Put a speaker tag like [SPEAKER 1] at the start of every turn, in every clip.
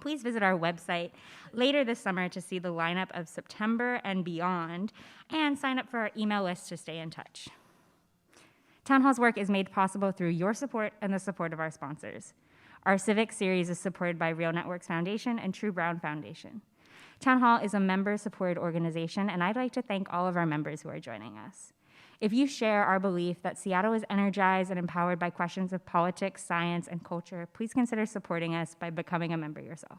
[SPEAKER 1] please visit our website later this summer to see the lineup of September and beyond, and sign up for our email list to stay in touch. Town Hall's work is made possible through your support and the support of our sponsors. Our Civic series is supported by Real Networks Foundation and True Brown Foundation. Town Hall is a member-supported organization, and I'd like to thank all of our members who are joining us. If you share our belief that Seattle is energized and empowered by questions of politics, science, and culture, please consider supporting us by becoming a member yourself.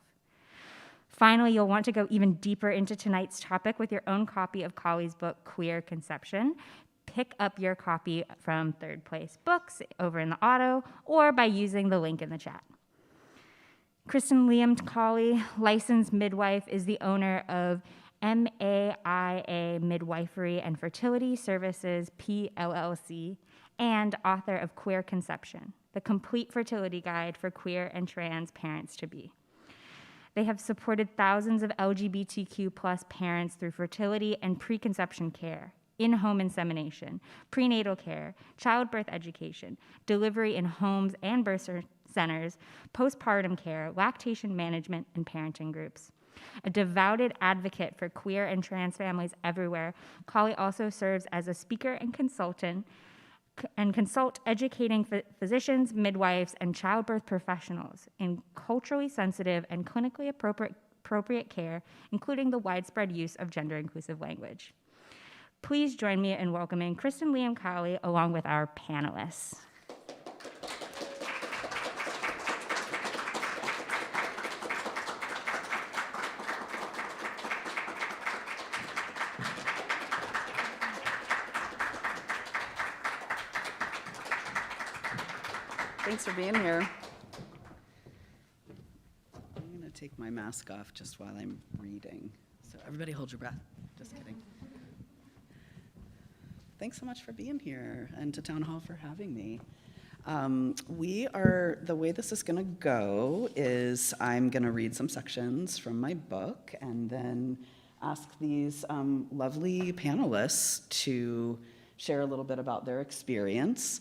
[SPEAKER 1] Finally, you'll want to go even deeper into tonight's topic with your own copy of Colley's book, Queer Conception. Pick up your copy from Third Place Books over in the auto or by using the link in the chat. Kristin Liam Colley, licensed midwife, is the owner of MAIA Midwifery and Fertility Services, PLLC, and author of Queer Conception, the complete fertility guide for queer and trans parents-to-be. They have supported thousands of LGBTQ+ parents through fertility and preconception care, in-home insemination, prenatal care, childbirth education, delivery in homes and birth centers, postpartum care, lactation management, and parenting groups. A devoted advocate for queer and trans families everywhere, Colley also serves as a speaker and consultant and consult educating physicians, midwives, and childbirth professionals in culturally sensitive and clinically appropriate care, including the widespread use of gender-inclusive language. Please join me in welcoming Kristin Liam Colley along with our panelists.
[SPEAKER 2] Thanks for being here. I'm going to take my mask off just while I'm reading. So everybody hold your breath. Just kidding. Thanks so much for being here and to Town Hall for having me. The way this is going to go is I'm going to read some sections from my book and then ask these lovely panelists to share a little bit about their experience.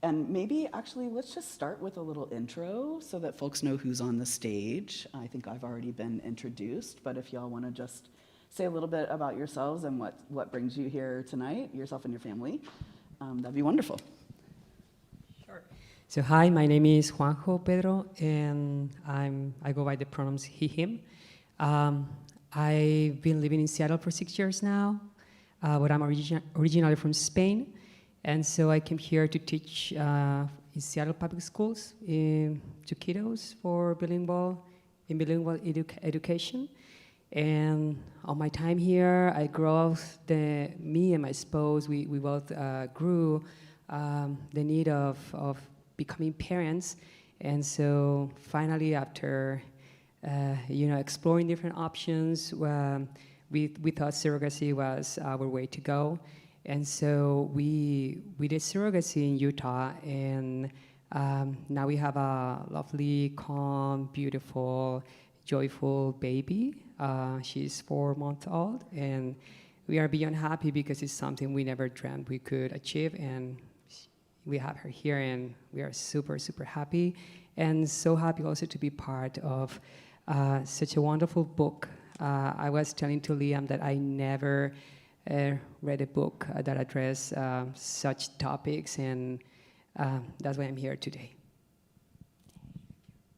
[SPEAKER 2] And maybe, actually, let's just start with a little intro so that folks know who's on the stage. I think I've already been introduced, but if y'all want to just say a little bit about yourselves and what brings you here tonight, yourself and your family, that'd be wonderful.
[SPEAKER 3] Sure. So hi, my name is Juanjo Pedro, and I go by the pronouns he, him. I've been living in Seattle for 6 years now, but I'm originally from Spain. And so I came here to teach in Seattle public schools to kiddos for bilingual education. And on my time here, I grew up, me and my spouse, we both grew the need of becoming parents. And so finally, after exploring different options, we thought surrogacy was our way to go. And so we did surrogacy in Utah, and now we have a lovely, calm, beautiful, joyful baby. She's 4 months old, and we are beyond happy because it's something we never dreamt we could achieve, and we have her here, and we are super, super happy, and so happy also to be part of such a wonderful book. I was telling to Liam that I never read a book that address such topics, and that's why I'm here today.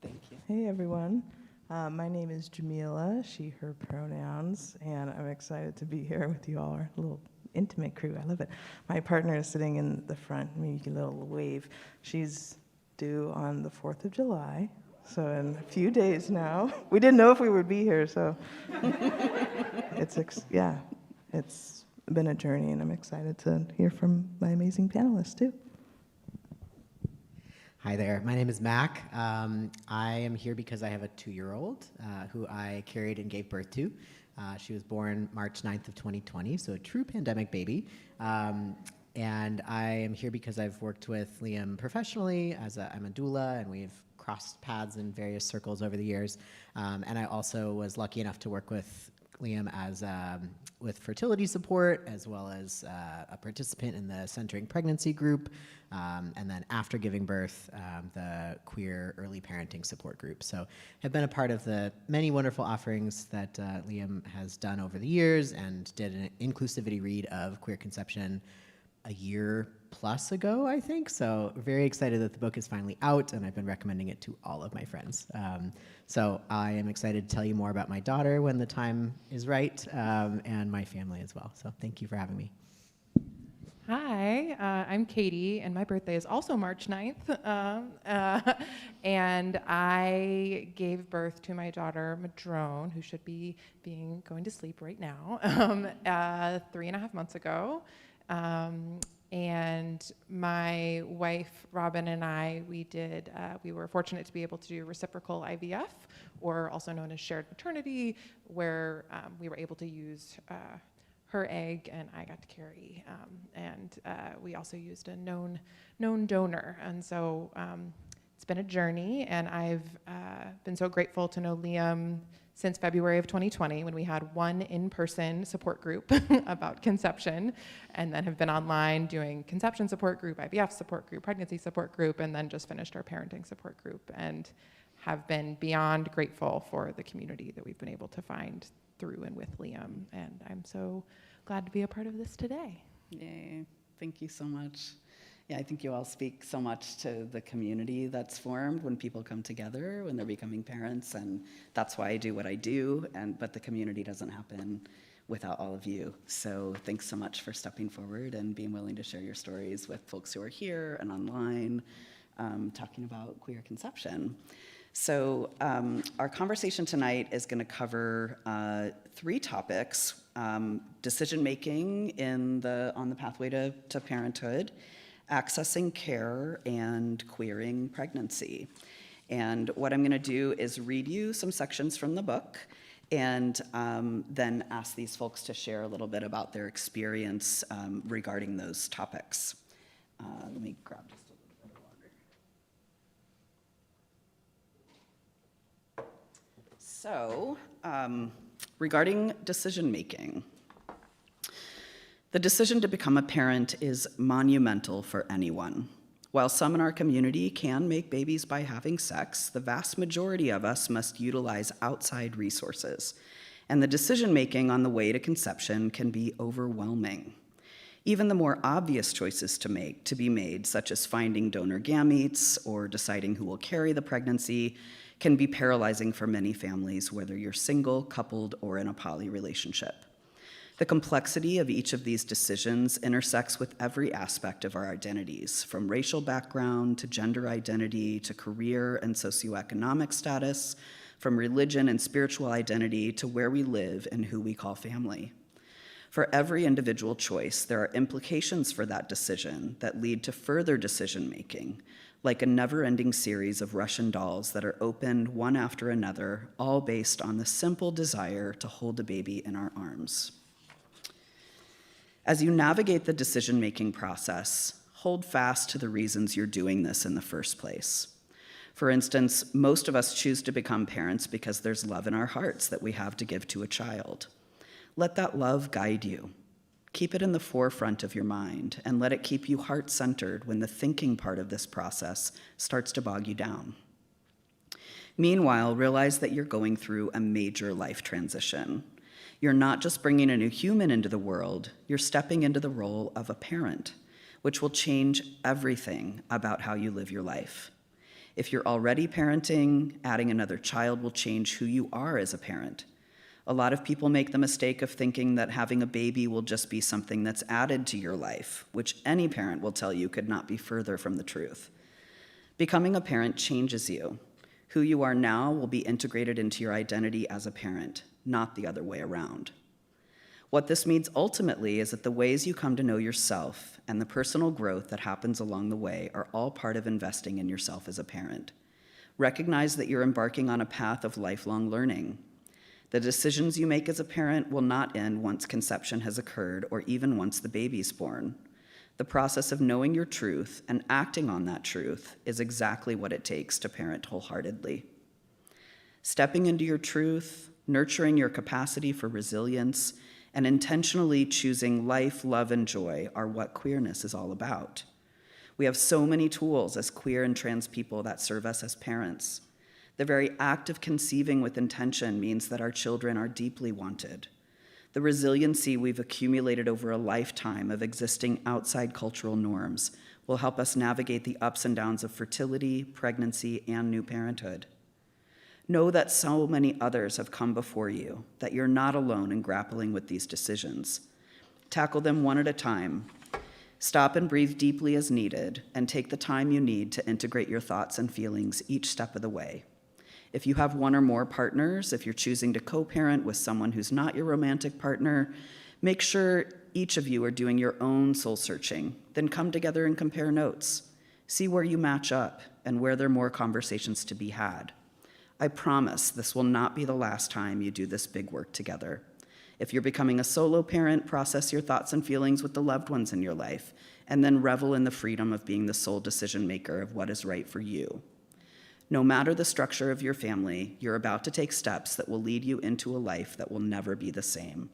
[SPEAKER 2] Thank you.
[SPEAKER 4] Hey everyone, my name is Jamila, she, her pronouns, and I'm excited to be here with you all, our little intimate crew. I love it. My partner is sitting in the front, maybe a little wave. She's due on the 4th of July, so in a few days now. We didn't know if we would be here, so it's been a journey, and I'm excited to hear from my amazing panelists too.
[SPEAKER 5] Hi there, my name is Mac. I am here because I have a 2-year-old who I carried and gave birth to. She was born March 9th of 2020, so a true pandemic baby. And I am here because I've worked with Liam professionally I'm a doula, and we've crossed paths in various circles over the years. And I also was lucky enough to work with Liam as with fertility support, as well as a participant in the Centering Pregnancy group, and then after giving birth, the queer early parenting support group. So have been a part of the many wonderful offerings that Liam has done over the years, and did an inclusivity read of Queer Conception a year plus ago, I think. So very excited that the book is finally out, and I've been recommending it to all of my friends. So I am excited to tell you more about my daughter when the time is right, and my family as well. So thank you for having me.
[SPEAKER 6] Hi, I'm Katie, and my birthday is also March 9th. And I gave birth to my daughter, Madrone, who should be going to sleep right now, 3.5 months ago. And my wife, Robin, and I, we were fortunate to be able to do reciprocal IVF, or also known as shared maternity, where we were able to use her egg, and I got to carry, and we also used a known donor. And so it's been a journey, and I've been so grateful to know Liam since February of 2020, when we had one in-person support group about conception, and then have been online doing conception support group, IVF support group, pregnancy support group, and then just finished our parenting support group, and have been beyond grateful for the community that we've been able to find through and with Liam. And I'm so glad to be a part of this today.
[SPEAKER 2] Yay, thank you so much. Yeah, I think you all speak so much to the community that's formed when people come together, when they're becoming parents, and that's why I do what I do, but the community doesn't happen without all of you. So thanks so much for stepping forward and being willing to share your stories with folks who are here and online, talking about queer conception. So our conversation tonight is going to cover 3 topics: decision-making on the pathway to parenthood, accessing care, and queering pregnancy. And what I'm going to do is read you some sections from the book, and then ask these folks to share a little bit about their experience regarding those topics. Let me grab just a little bit of water. So, regarding decision-making, the decision to become a parent is monumental for anyone. While some in our community can make babies by having sex, the vast majority of us must utilize outside resources, and the decision-making on the way to conception can be overwhelming. Even the more obvious choices to be made, such as finding donor gametes or deciding who will carry the pregnancy, can be paralyzing for many families, whether you're single, coupled, or in a poly relationship. The complexity of each of these decisions intersects with every aspect of our identities, from racial background to gender identity to career and socioeconomic status, from religion and spiritual identity to where we live and who we call family. For every individual choice, there are implications for that decision that lead to further decision-making, like a never-ending series of Russian dolls that are opened one after another, all based on the simple desire to hold a baby in our arms. As you navigate the decision-making process, hold fast to the reasons you're doing this in the first place. For instance, most of us choose to become parents because there's love in our hearts that we have to give to a child. Let that love guide you. Keep it in the forefront of your mind, and let it keep you heart-centered when the thinking part of this process starts to bog you down. Meanwhile, realize that you're going through a major life transition. You're not just bringing a new human into the world, you're stepping into the role of a parent, which will change everything about how you live your life. If you're already parenting, adding another child will change who you are as a parent. A lot of people make the mistake of thinking that having a baby will just be something that's added to your life, which any parent will tell you could not be further from the truth. Becoming a parent changes you. Who you are now will be integrated into your identity as a parent, not the other way around. What this means ultimately is that the ways you come to know yourself and the personal growth that happens along the way are all part of investing in yourself as a parent. Recognize that you're embarking on a path of lifelong learning. The decisions you make as a parent will not end once conception has occurred or even once the baby's born. The process of knowing your truth and acting on that truth is exactly what it takes to parent wholeheartedly. Stepping into your truth, nurturing your capacity for resilience, and intentionally choosing life, love, and joy are what queerness is all about. We have so many tools as queer and trans people that serve us as parents. The very act of conceiving with intention means that our children are deeply wanted. The resiliency we've accumulated over a lifetime of existing outside cultural norms will help us navigate the ups and downs of fertility, pregnancy, and new parenthood. Know that so many others have come before you, that you're not alone in grappling with these decisions. Tackle them one at a time. Stop and breathe deeply as needed, and take the time you need to integrate your thoughts and feelings each step of the way. If you have one or more partners, if you're choosing to co-parent with someone who's not your romantic partner, make sure each of you are doing your own soul searching, then come together and compare notes. See where you match up and where there are more conversations to be had. I promise this will not be the last time you do this big work together. If you're becoming a solo parent, process your thoughts and feelings with the loved ones in your life, and then revel in the freedom of being the sole decision maker of what is right for you. No matter the structure of your family, you're about to take steps that will lead you into a life that will never be the same.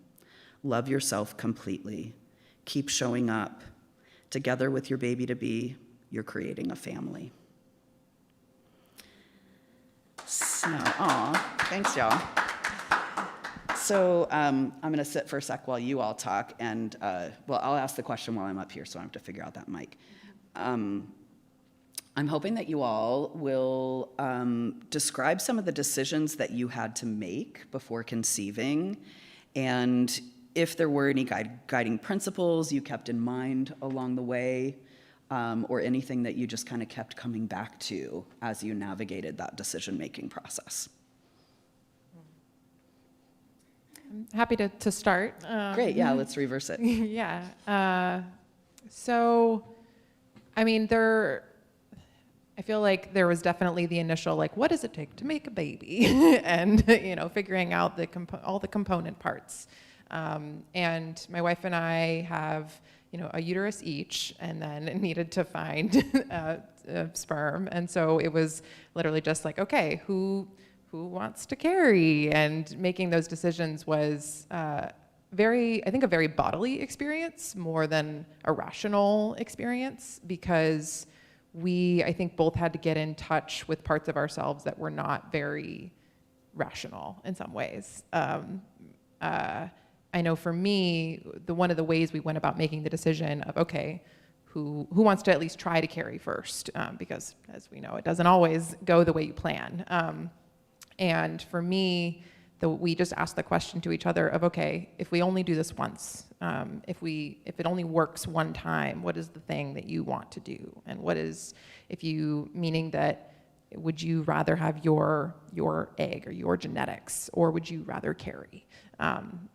[SPEAKER 2] Love yourself completely. Keep showing up. Together with your baby-to-be, you're creating a family. So, thanks, y'all. So I'm going to sit for a sec while you all talk, and I'll ask the question while I'm up here, so I have to figure out that mic. I'm hoping that you all will describe some of the decisions that you had to make before conceiving, and if there were any guiding principles you kept in mind along the way, or anything that you just kind of kept coming back to as you navigated that decision-making process.
[SPEAKER 6] I'm happy to start.
[SPEAKER 2] Great, yeah, let's reverse it.
[SPEAKER 6] Yeah. So, I mean, I feel like there was definitely the initial, like, what does it take to make a baby? And, figuring out all the component parts. And my wife and I have, a uterus each, and then needed to find sperm. And so it was literally just like, okay, who wants to carry? And making those decisions was I think a very bodily experience more than a rational experience, because I think both had to get in touch with parts of ourselves that were not very rational in some ways. I know for me, one of the ways we went about making the decision of, okay, who wants to at least try to carry first? Because as we know, it doesn't always go the way you plan. And for me, we just asked the question to each other of, okay, if we only do this once, if it only works one time, what is the thing that you want to do? And meaning that, would you rather have your egg or your genetics, or would you rather carry?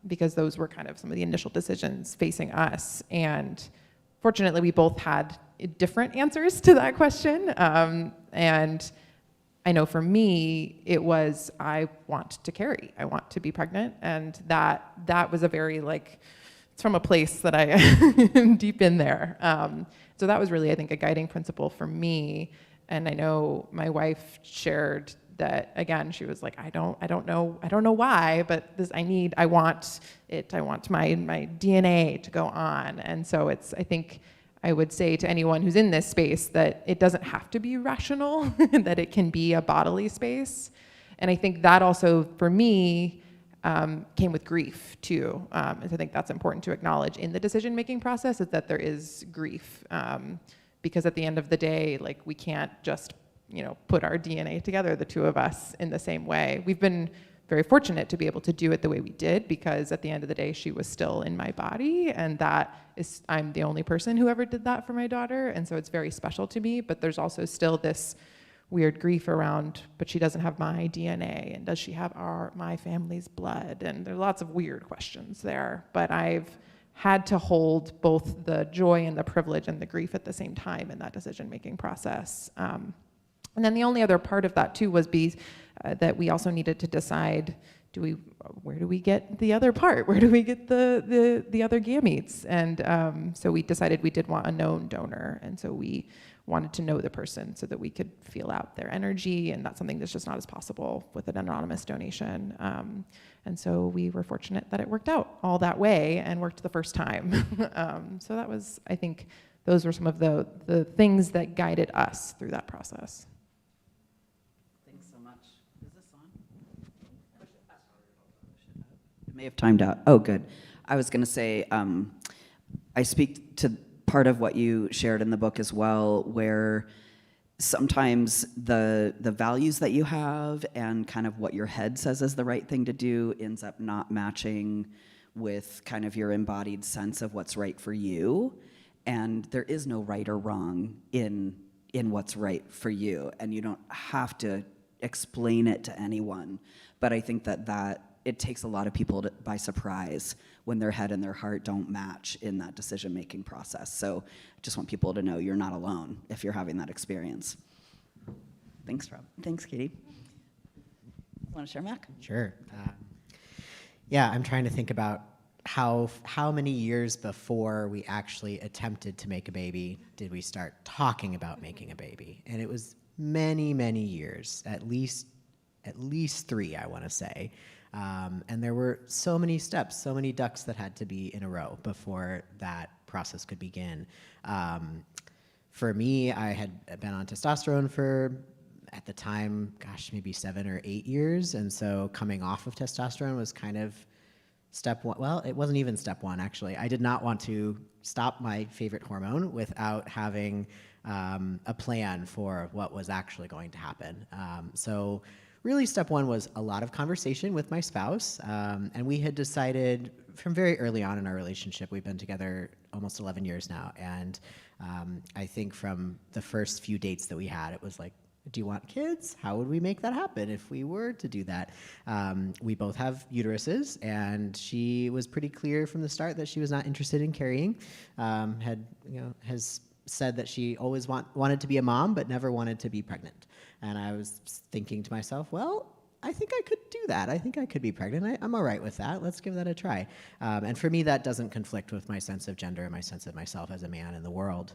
[SPEAKER 6] Because those were kind of some of the initial decisions facing us. And fortunately, we both had different answers to that question. And I know for me, it was, I want to carry. I want to be pregnant. And that was a very, it's from a place that I am deep in there. So that was really, I think, a guiding principle for me. And I know my wife shared that, again, she was like, I don't know why, but I want my DNA to go on. And so I think I would say to anyone who's in this space that it doesn't have to be rational, that it can be a bodily space. And I think that also, for me, came with grief too. And I think that's important to acknowledge in the decision-making process, is that there is grief. Because at the end of the day, we can't just, put our DNA together, the two of us, in the same way. We've been very fortunate to be able to do it the way we did, because at the end of the day, she was still in my body, and I'm the only person who ever did that for my daughter, and so it's very special to me. But there's also still this weird grief around, but she doesn't have my DNA, and does she have my family's blood? And there are lots of weird questions there, but I've had to hold both the joy and the privilege and the grief at the same time in that decision-making process. And then the only other part of that too was that we also needed to decide where do we get the other part? Where do we get the other gametes? And so we decided we did want a known donor, and so we wanted to know the person so that we could feel out their energy, and that's something that's just not as possible with an anonymous donation. And so we were fortunate that it worked out all that way and worked the first time. So that was, I think, those were some of the things that guided us through that process.
[SPEAKER 2] Thanks so much. Is this on? It may have timed out. Oh, good. I was going to say, I speak to part of what you shared in the book as well, where sometimes the values that you have and kind of what your head says is the right thing to do ends up not matching with kind of your embodied sense of what's right for you. And there is no right or wrong in what's right for you, and you don't have to explain it to anyone. But I think that it takes a lot of people by surprise when their head and their heart don't match in that decision-making process. So I just want people to know you're not alone if you're having that experience. Thanks, Rob. Thanks, Katie. Want to share, Mac?
[SPEAKER 5] Sure. Yeah, I'm trying to think about how many years before we actually attempted to make a baby did we start talking about making a baby? And it was many, many years, at least 3, I want to say. And there were so many steps, so many ducks that had to be in a row before that process could begin. For me, I had been on testosterone for, at the time, gosh, maybe 7 or 8 years. And so coming off of testosterone was kind of step one. Well, it wasn't even step one, actually. I did not want to stop my favorite hormone without having a plan for what was actually going to happen. So really, step one was a lot of conversation with my spouse, and we had decided from very early on in our relationship, we've been together almost 11 years now, and I think from the first few dates that we had, it was like, do you want kids? How would we make that happen if we were to do that? We both have uteruses, and she was pretty clear from the start that she was not interested in carrying, has said that she always wanted to be a mom, but never wanted to be pregnant. And I was thinking to myself, well, I think I could do that. I think I could be pregnant. I'm all right with that. Let's give that a try. And for me, that doesn't conflict with my sense of gender and my sense of myself as a man in the world.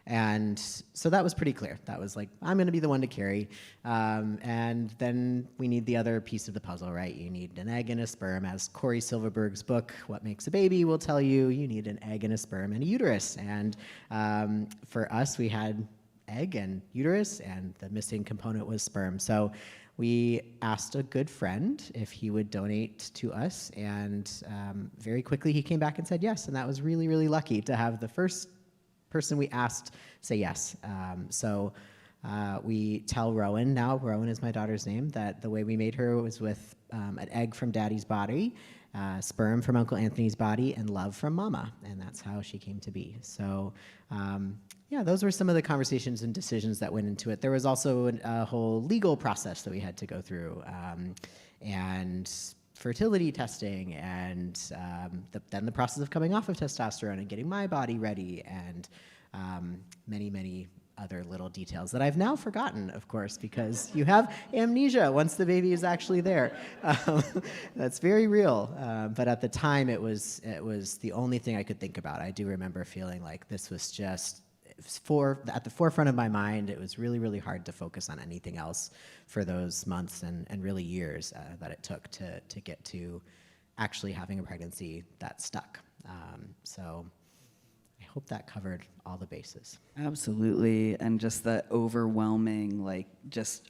[SPEAKER 5] And so that was pretty clear. That was like, I'm going to be the one to carry. And then we need the other piece of the puzzle, right? You need an egg and a sperm. As Corey Silverberg's book, What Makes a Baby, will tell you, you need an egg and a sperm and a uterus. And for us, we had egg and uterus, and the missing component was sperm. So we asked a good friend if he would donate to us, and very quickly he came back and said yes, and that was really, really lucky to have the first person we asked say yes. So we tell Rowan now, Rowan is my daughter's name, that the way we made her was with an egg from Daddy's body, sperm from Uncle Anthony's body, and love from Mama, and that's how she came to be. So yeah, those were some of the conversations and decisions that went into it. There was also a whole legal process that we had to go through, and fertility testing, and then the process of coming off of testosterone and getting my body ready, and many, many other little details that I've now forgotten, of course, because you have amnesia once the baby is actually there. That's very real. But at the time, it was the only thing I could think about. I do remember feeling like this was just at the forefront of my mind. It was really, really hard to focus on anything else for those months and really years that it took to get to actually having a pregnancy that stuck. So I hope that covered all the bases.
[SPEAKER 2] Absolutely, and just the overwhelming,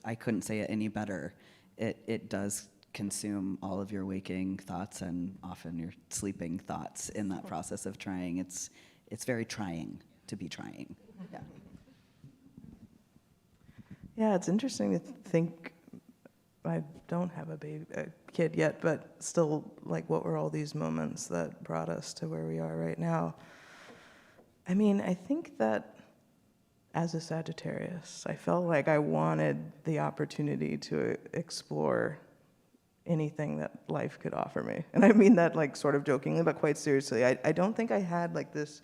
[SPEAKER 2] I couldn't say it any better. It does consume all of your waking thoughts and often your sleeping thoughts in that process of trying. It's very trying to be trying. Yeah.
[SPEAKER 4] Yeah, it's interesting to think. I don't have a kid yet, but still, what were all these moments that brought us to where we are right now? I mean, I think that as a Sagittarius, I felt like I wanted the opportunity to explore anything that life could offer me. And I mean that sort of jokingly, but quite seriously. I don't think I had this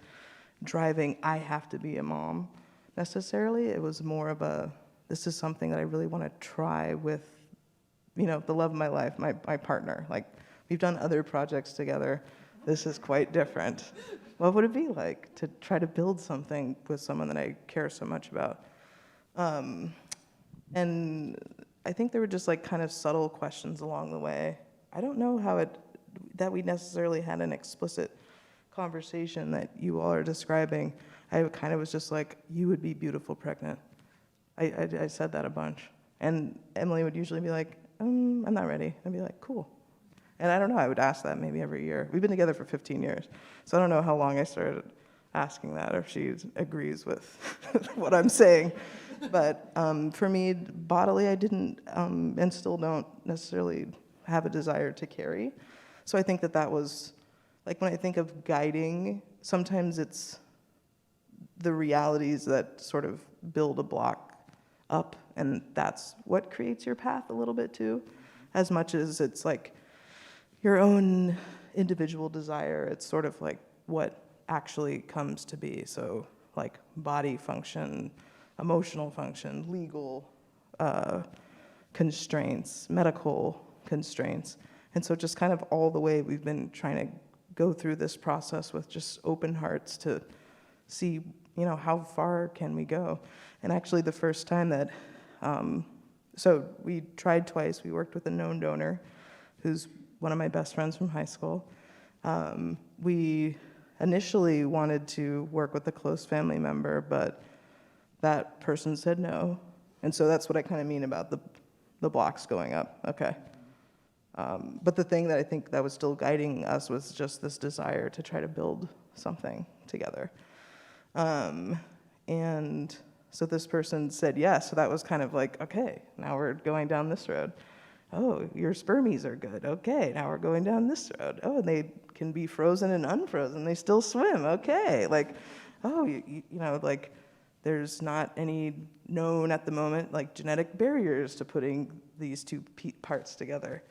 [SPEAKER 4] driving, I have to be a mom necessarily. It was more of this is something that I really want to try with the love of my life, my partner. Like, we've done other projects together. This is quite different. What would it be like to try to build something with someone that I care so much about? And I think there were just like kind of subtle questions along the way. I don't know that we necessarily had an explicit conversation that you all are describing. I kind of was just like, you would be beautiful pregnant. I said that a bunch. And Emily would usually be like, I'm not ready. I'd be like, cool. And I don't know, I would ask that maybe every year. We've been together for 15 years, so I don't know how long I started asking that, or if she agrees with what I'm saying. But for me, bodily, I didn't, and still don't necessarily have a desire to carry. So I think that was, like, when I think of guiding, sometimes it's the realities that sort of build a block up, and that's what creates your path a little bit too, as much as it's like your own individual desire. It's sort of like what actually comes to be. So like body function, emotional function, legal constraints, medical constraints. And so just kind of all the way we've been trying to go through this process with just open hearts to see, how far can we go? And actually the first time that, so we tried twice. We worked with a known donor who's one of my best friends from high school. We initially wanted to work with a close family member, but that person said no. And so that's what I kind of mean about the blocks going up. Okay. But the thing that I think that was still guiding us was just this desire to try to build something together. And so this person said yes, so that was kind of like, okay, now we're going down this road. Oh, your spermies are good. Okay, now we're going down this road. Oh, and they can be frozen and unfrozen. They still swim. Okay, like, oh, like, there's not any known at the moment, like, genetic barriers to putting these two parts together.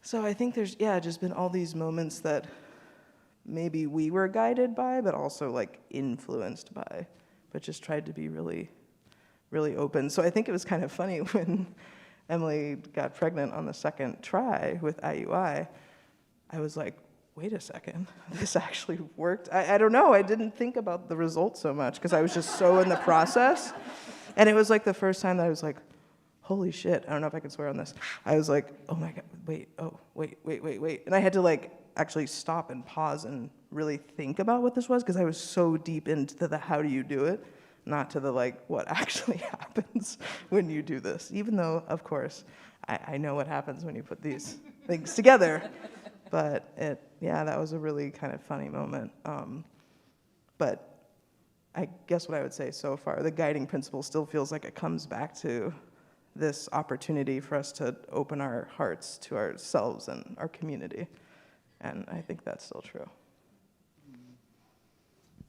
[SPEAKER 4] So I think there's, just been all these moments that maybe we were guided by, but also, like, influenced by, but just tried to be really, really open. So I think it was kind of funny when Emily got pregnant on the second try with IUI. I was like, wait a second, this actually worked. I don't know, I didn't think about the results so much because I was just so in the process. And it was like the first time that I was like, holy shit, I don't know if I can swear on this. I was like, oh my God, wait. And I had to like actually stop and pause and really think about what this was because I was so deep into the how do you do it, not to the like what actually happens when you do this. Even though, of course, I know what happens when you put these things together. But that was a really kind of funny moment. But I guess what I would say so far, the guiding principle still feels like it comes back to this opportunity for us to open our hearts to ourselves and our community. And I think that's still true.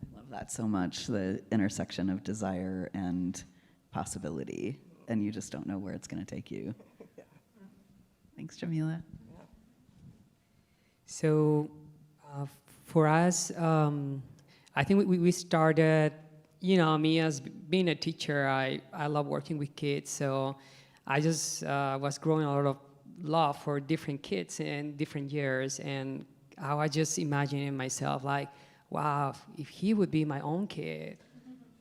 [SPEAKER 2] I love that so much, the intersection of desire and possibility, and you just don't know where it's going to take you. Yeah. Thanks, Jamila. Yeah.
[SPEAKER 3] So for us, I think we started, me as being a teacher, I love working with kids, so I just was growing a lot of love for different kids in different years, and I was just imagining myself like, wow, if he would be my own kid,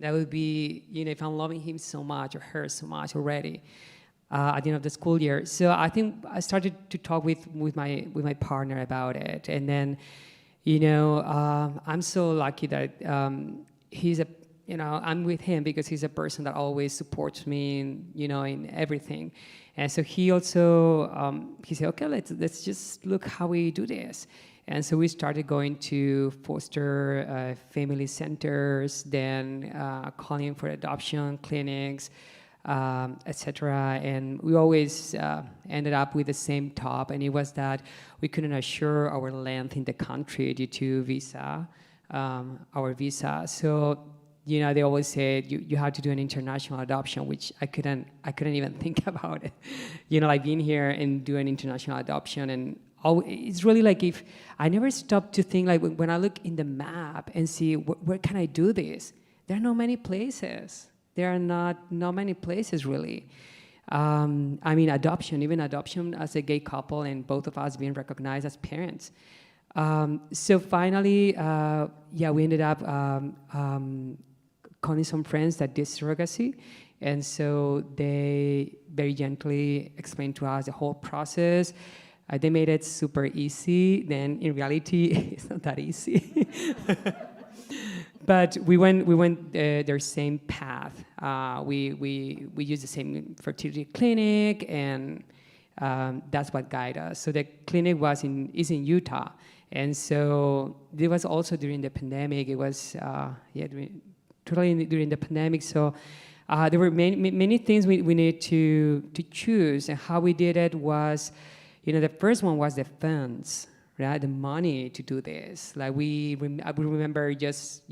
[SPEAKER 3] that would be, if I'm loving him so much or her so much already at the end of the school year. So I think I started to talk with my partner about it, and then, I'm so lucky that he's I'm with him because he's a person that always supports me in everything. And so he also, he said, okay, let's just look how we do this. And so we started going to foster family centers, then calling for adoption clinics, etc. And we always ended up with the same top, and it was that we couldn't assure our length in the country due to our visa. So, they always said you have to do an international adoption, which I couldn't even think about it. Like being here and do an international adoption, and it's really like if I never stopped to think like when I look in the map and see where can I do this, there are not many places. There are not many places really. I mean, even adoption as a gay couple, and both of us being recognized as parents. So finally, we ended up calling some friends that did surrogacy. And so they very gently explained to us the whole process. They made it super easy. Then in reality, it's not that easy. But we went their same path. We used the same fertility clinic, and that's what guided us. So the clinic is in Utah, and so it was also during the pandemic. It was totally during the pandemic. So there were many things we needed to choose, and how we did it was, the first one was the funds. Right, the money to do this. Like I remember just,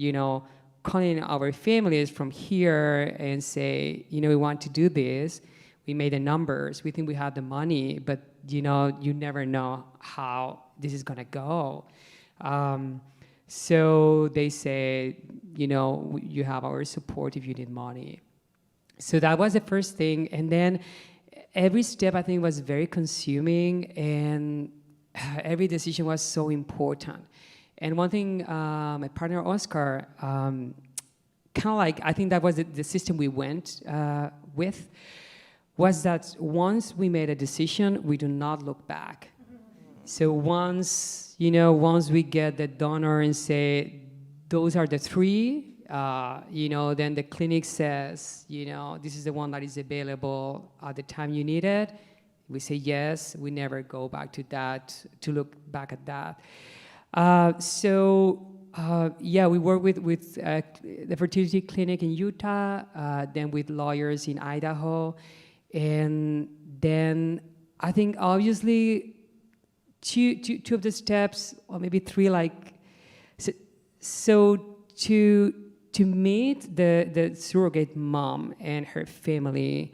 [SPEAKER 3] calling our families from here and say, we want to do this. We made the numbers. We think we have the money, but you never know how this is gonna go. So they say, you have our support if you need money. So that was the first thing, and then every step I think was very consuming, and every decision was so important. And one thing, my partner Oscar, kind of like, I think that was the system we went with, was that once we made a decision, we do not look back. So once we get the donor and say, those are the three, then the clinic says, this is the one that is available at the time you need it. We say yes. We never go back to that, to look back at that. We work with the fertility clinic in Utah, then with lawyers in Idaho. And then I think obviously two of the steps, or maybe three, so to meet the surrogate mom and her family,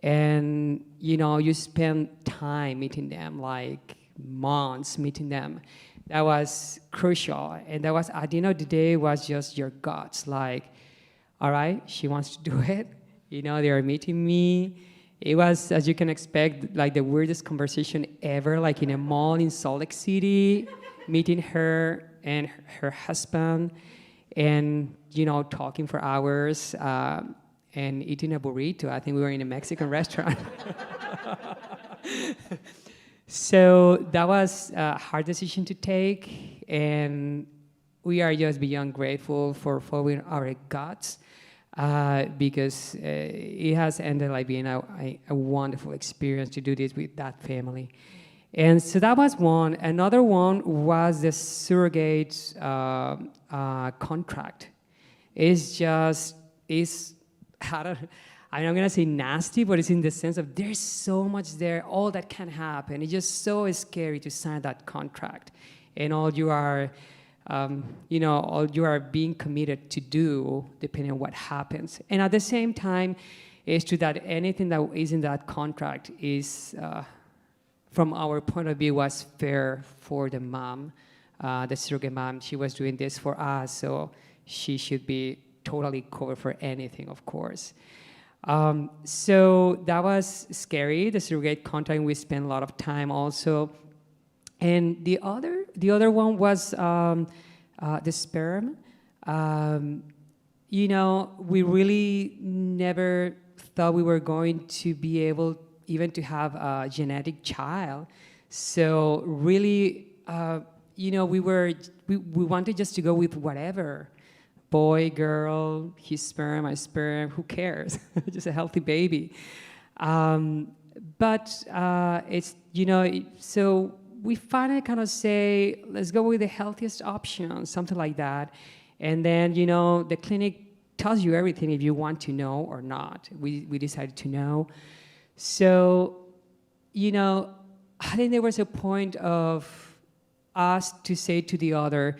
[SPEAKER 3] and you spend time meeting them, like months meeting them. That was crucial, and that was, at the end of the day, was just your guts. Like, all right, she wants to do it. They are meeting me. It was, as you can expect, like the weirdest conversation ever, like in a mall in Salt Lake City, meeting her and her husband, and talking for hours. And eating a burrito. I think we were in a Mexican restaurant. So that was a hard decision to take, and we are just beyond grateful for following our guts, because it has ended up being a wonderful experience to do this with that family. And so that was one. Another one was the surrogate contract. I'm going to say nasty, but it's in the sense of there's so much there, all that can happen. It's just so scary to sign that contract, and all you are being committed to do, depending on what happens. And at the same time, it's true that anything that is in that contract is, from our point of view, was fair for the mom, the surrogate mom. She was doing this for us, so she should be totally covered for anything, of course. So that was scary, the surrogate contract. We spent a lot of time also. And the other one was the sperm. We really never thought we were going to be able even to have a genetic child. So really, we wanted just to go with whatever. Boy, girl, his sperm, my sperm, who cares? Just a healthy baby. But it's, so we finally kind of say, let's go with the healthiest option, something like that. And then, the clinic tells you everything if you want to know or not. We decided to know. So, I think there was a point of us to say to the other,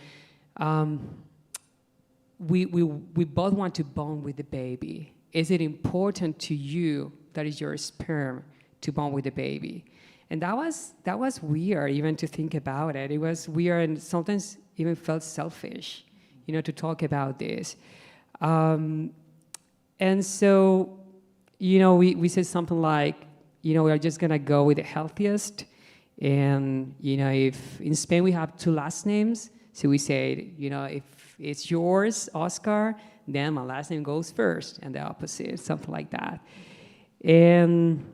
[SPEAKER 3] we both want to bond with the baby. Is it important to you, that is your sperm, to bond with the baby? And that was weird even to think about it. It was weird and sometimes even felt selfish, to talk about this. And so we said something like, we are just gonna go with the healthiest. And, if in Spain we have two last names, so we said, if it's yours, Oscar, then my last name goes first, and the opposite, something like that. And,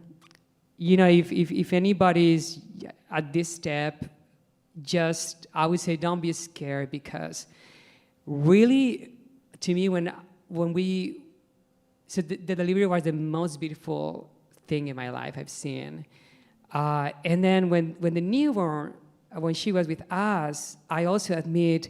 [SPEAKER 3] if anybody's at this step, I would say don't be scared, because really, to me, so the delivery was the most beautiful thing in my life I've seen. And then when the newborn, when she was with us, I also admit,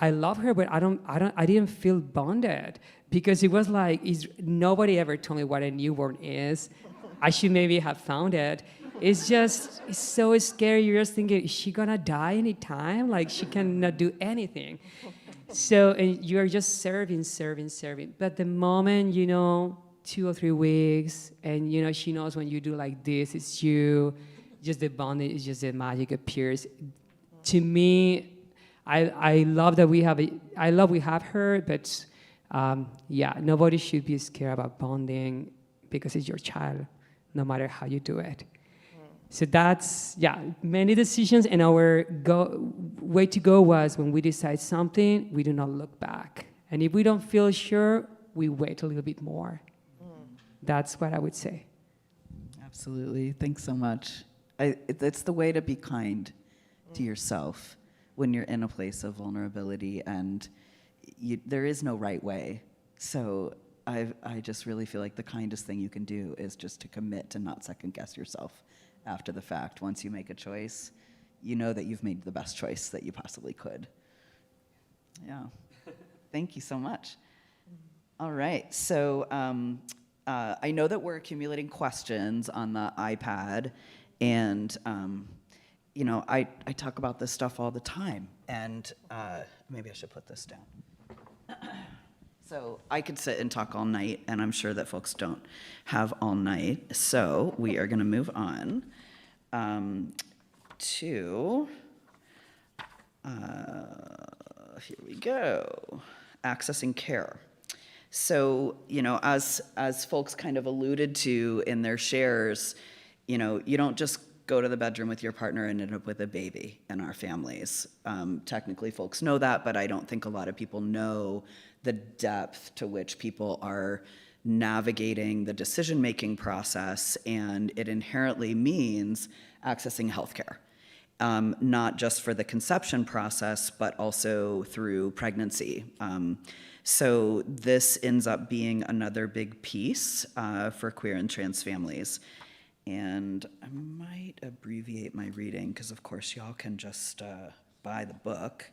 [SPEAKER 3] I love her, but I didn't feel bonded, because it was like, nobody ever told me what a newborn is. I should maybe have found it. It's so scary. You're just thinking, is she gonna die anytime? Like, she cannot do anything. So, and you're just serving. But the moment, 2 or 3 weeks, and she knows when you do like this, it's you, just the bonding, it's just the magic appears. To me, I love that we have her, but nobody should be scared about bonding, because it's your child, no matter how you do it. So that's, many decisions, and our way to go was, when we decide something, we do not look back. And if we don't feel sure, we wait a little bit more. That's what I would say.
[SPEAKER 2] Absolutely. Thanks so much. It's the way to be kind to yourself when you're in a place of vulnerability, and there is no right way. So I just really feel like the kindest thing you can do is just to commit to not second guess yourself after the fact. Once you make a choice, you know that you've made the best choice that you possibly could. Yeah. Thank you so much. All right. So I know that we're accumulating questions on the iPad, and I talk about this stuff all the time, and maybe I should put this down. So I could sit and talk all night, and I'm sure that folks don't have all night. So we are going to move on to, here we go, accessing care. So, as folks kind of alluded to in their shares, you don't just go to the bedroom with your partner and end up with a baby in our families. Technically, folks know that, but I don't think a lot of people know the depth to which people are navigating the decision-making process, and it inherently means accessing healthcare, not just for the conception process, but also through pregnancy. So this ends up being another big piece for queer and trans families. And I might abbreviate my reading, because of course y'all can just buy the book.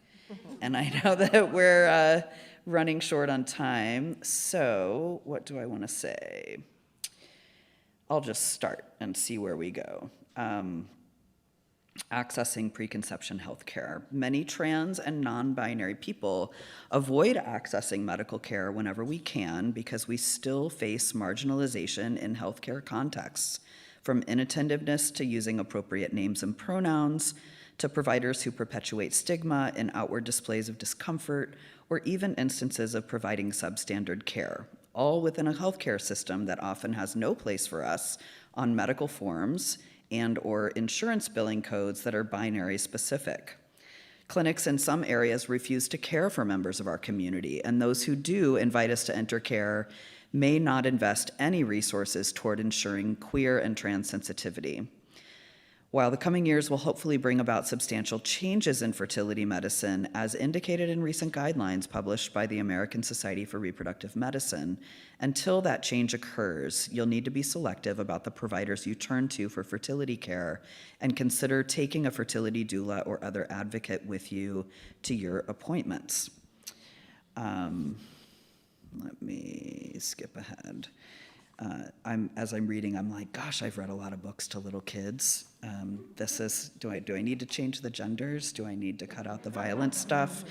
[SPEAKER 2] And I know that we're running short on time, so what do I want to say? I'll just start and see where we go. Accessing preconception health care. Many trans and non-binary people avoid accessing medical care whenever we can, because we still face marginalization in healthcare contexts, from inattentiveness to using appropriate names and pronouns, to providers who perpetuate stigma and outward displays of discomfort, or even instances of providing substandard care, all within a healthcare system that often has no place for us on medical forms and or insurance billing codes that are binary specific. Clinics in some areas refuse to care for members of our community, and those who do invite us to enter care may not invest any resources toward ensuring queer and trans sensitivity. While the coming years will hopefully bring about substantial changes in fertility medicine, as indicated in recent guidelines published by the American Society for Reproductive Medicine, until that change occurs, you'll need to be selective about the providers you turn to for fertility care, and consider taking a fertility doula or other advocate with you to your appointments. Let me skip ahead. As I'm reading, I'm like, gosh, I've read a lot of books to little kids. Do I need to change the genders? Do I need to cut out the violent stuff?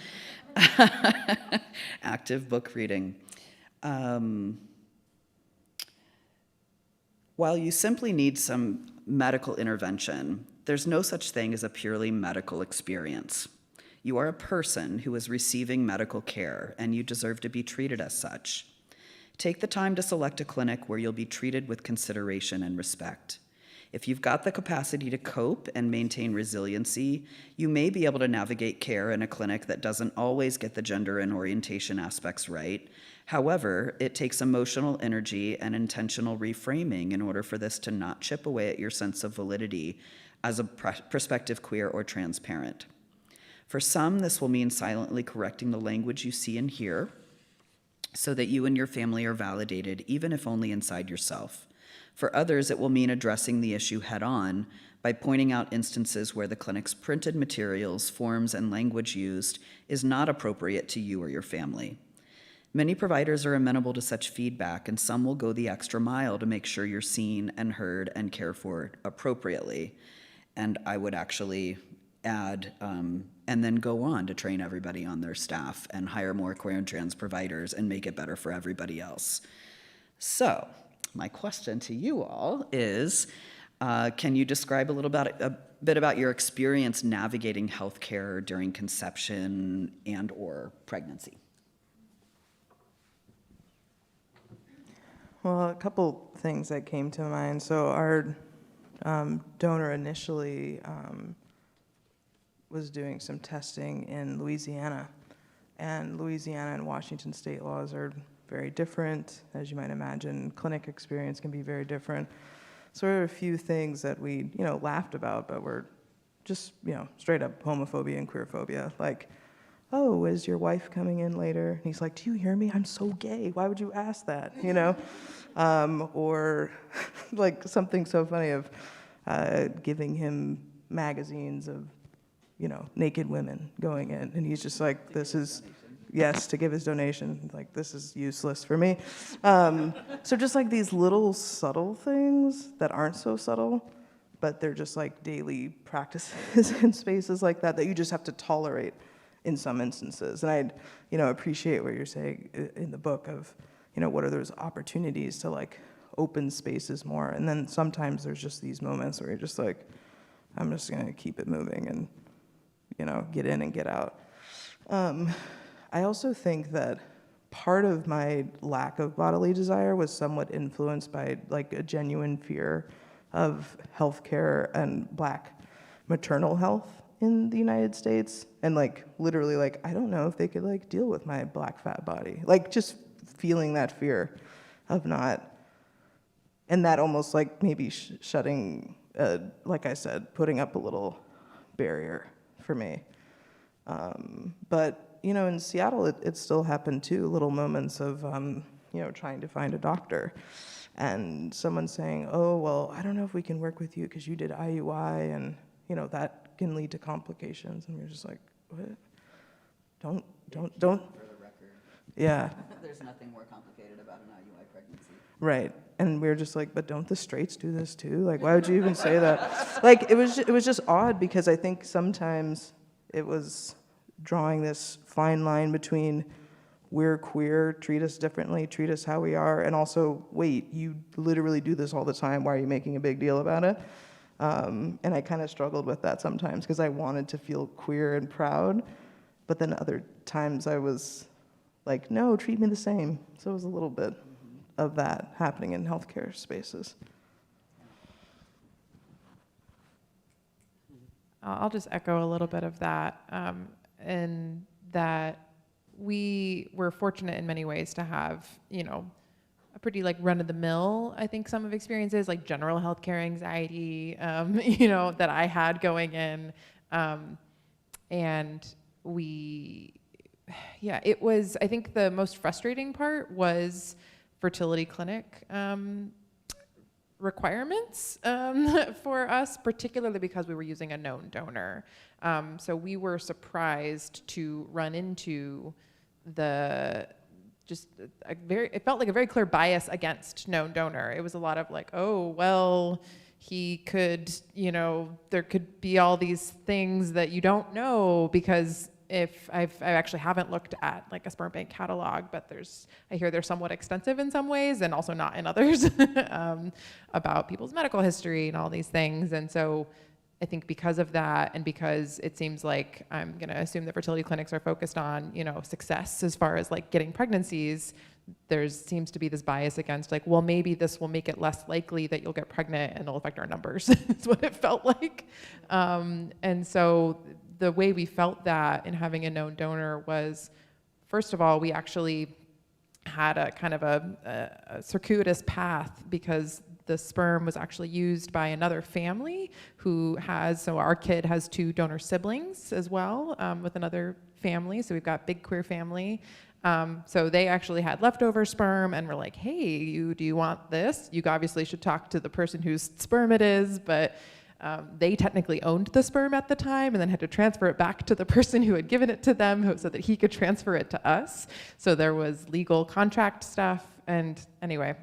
[SPEAKER 2] Active book reading. While you simply need some medical intervention, there's no such thing as a purely medical experience. You are a person who is receiving medical care, and you deserve to be treated as such. Take the time to select a clinic where you'll be treated with consideration and respect. If you've got the capacity to cope and maintain resiliency, you may be able to navigate care in a clinic that doesn't always get the gender and orientation aspects right. However, it takes emotional energy and intentional reframing in order for this to not chip away at your sense of validity as a prospective queer or trans parent. For some, this will mean silently correcting the language you see and hear so that you and your family are validated, even if only inside yourself. For others, it will mean addressing the issue head-on by pointing out instances where the clinic's printed materials, forms, and language used is not appropriate to you or your family. Many providers are amenable to such feedback, and some will go the extra mile to make sure you're seen and heard and cared for appropriately. And I would actually add, and then go on to train everybody on their staff and hire more queer and trans providers and make it better for everybody else. So, my question to you all is, can you describe a bit about your experience navigating healthcare during conception and or pregnancy?
[SPEAKER 4] Well, a couple things that came to mind. So our donor initially was doing some testing in Louisiana, and Louisiana and Washington state laws are very different. As you might imagine, clinic experience can be very different. So there are a few things that we, laughed about, but were just, straight up homophobia and queerphobia. Like, oh, is your wife coming in later? And he's like, do you hear me? I'm so gay. Why would you ask that? Or like something so funny of giving him magazines of, naked women going in. And he's just like, this is, yes, to give his donation. Like, this is useless for me. So just like these little subtle things that aren't so subtle, but they're just like daily practices in spaces like that you just have to tolerate in some instances. And I'd, appreciate what you're saying in the book of, what are those opportunities to like open spaces more. And then sometimes there's just these moments where you're just like, I'm just gonna keep it moving and, get in and get out. I also think that part of my lack of bodily desire was somewhat influenced by like a genuine fear of healthcare and Black maternal health in the United States. And like literally like, I don't know if they could like deal with my Black fat body. Like just feeling that fear of not, and that almost like maybe shutting, like I said, putting up a little barrier for me. But in Seattle, it still happened too, little moments of, trying to find a doctor. And someone saying, oh, well, I don't know if we can work with you because you did IUI and, that can lead to complications. And you're just like, what? Don't.
[SPEAKER 2] For the record.
[SPEAKER 4] Yeah.
[SPEAKER 2] There's nothing more complicated about an IUI pregnancy.
[SPEAKER 4] Right. And we were just like, but don't the straights do this too? Like, why would you even say that? Like, it was just odd because I think sometimes it was drawing this fine line between we're queer, treat us differently, treat us how we are, and also, wait, you literally do this all the time, why are you making a big deal about it? And I kind of struggled with that sometimes because I wanted to feel queer and proud, but then other times I was like, no, treat me the same. So it was a little bit of that happening in healthcare spaces.
[SPEAKER 6] I'll just echo a little bit of that, and that we were fortunate in many ways to have, a pretty like run-of-the-mill, I think, some of experiences like general healthcare anxiety, that I had going in, and it was, I think the most frustrating part was fertility clinic requirements for us, particularly because we were using a known donor. So we were surprised to run into it felt like a very clear bias against known donor. It was a lot of like, oh, well, he could, there could be all these things that you don't know because if I actually haven't looked at like a sperm bank catalog, but I hear they're somewhat extensive in some ways and also not in others about people's medical history and all these things. And so I think because of that, and because it seems like I'm going to assume that fertility clinics are focused on, success as far as like getting pregnancies, there seems to be this bias against like, well, maybe this will make it less likely that you'll get pregnant and it'll affect our numbers. Is what it felt like. And so the way we felt that in having a known donor was, first of all, we actually had a kind of a circuitous path, because the sperm was actually used by another family so our kid has 2 donor siblings as well, with another family. So we've got big queer family. So they actually had leftover sperm and were like, hey, do you want this? You obviously should talk to the person whose sperm it is, but they technically owned the sperm at the time and then had to transfer it back to the person who had given it to them so that he could transfer it to us. So there was legal contract stuff. And anyway,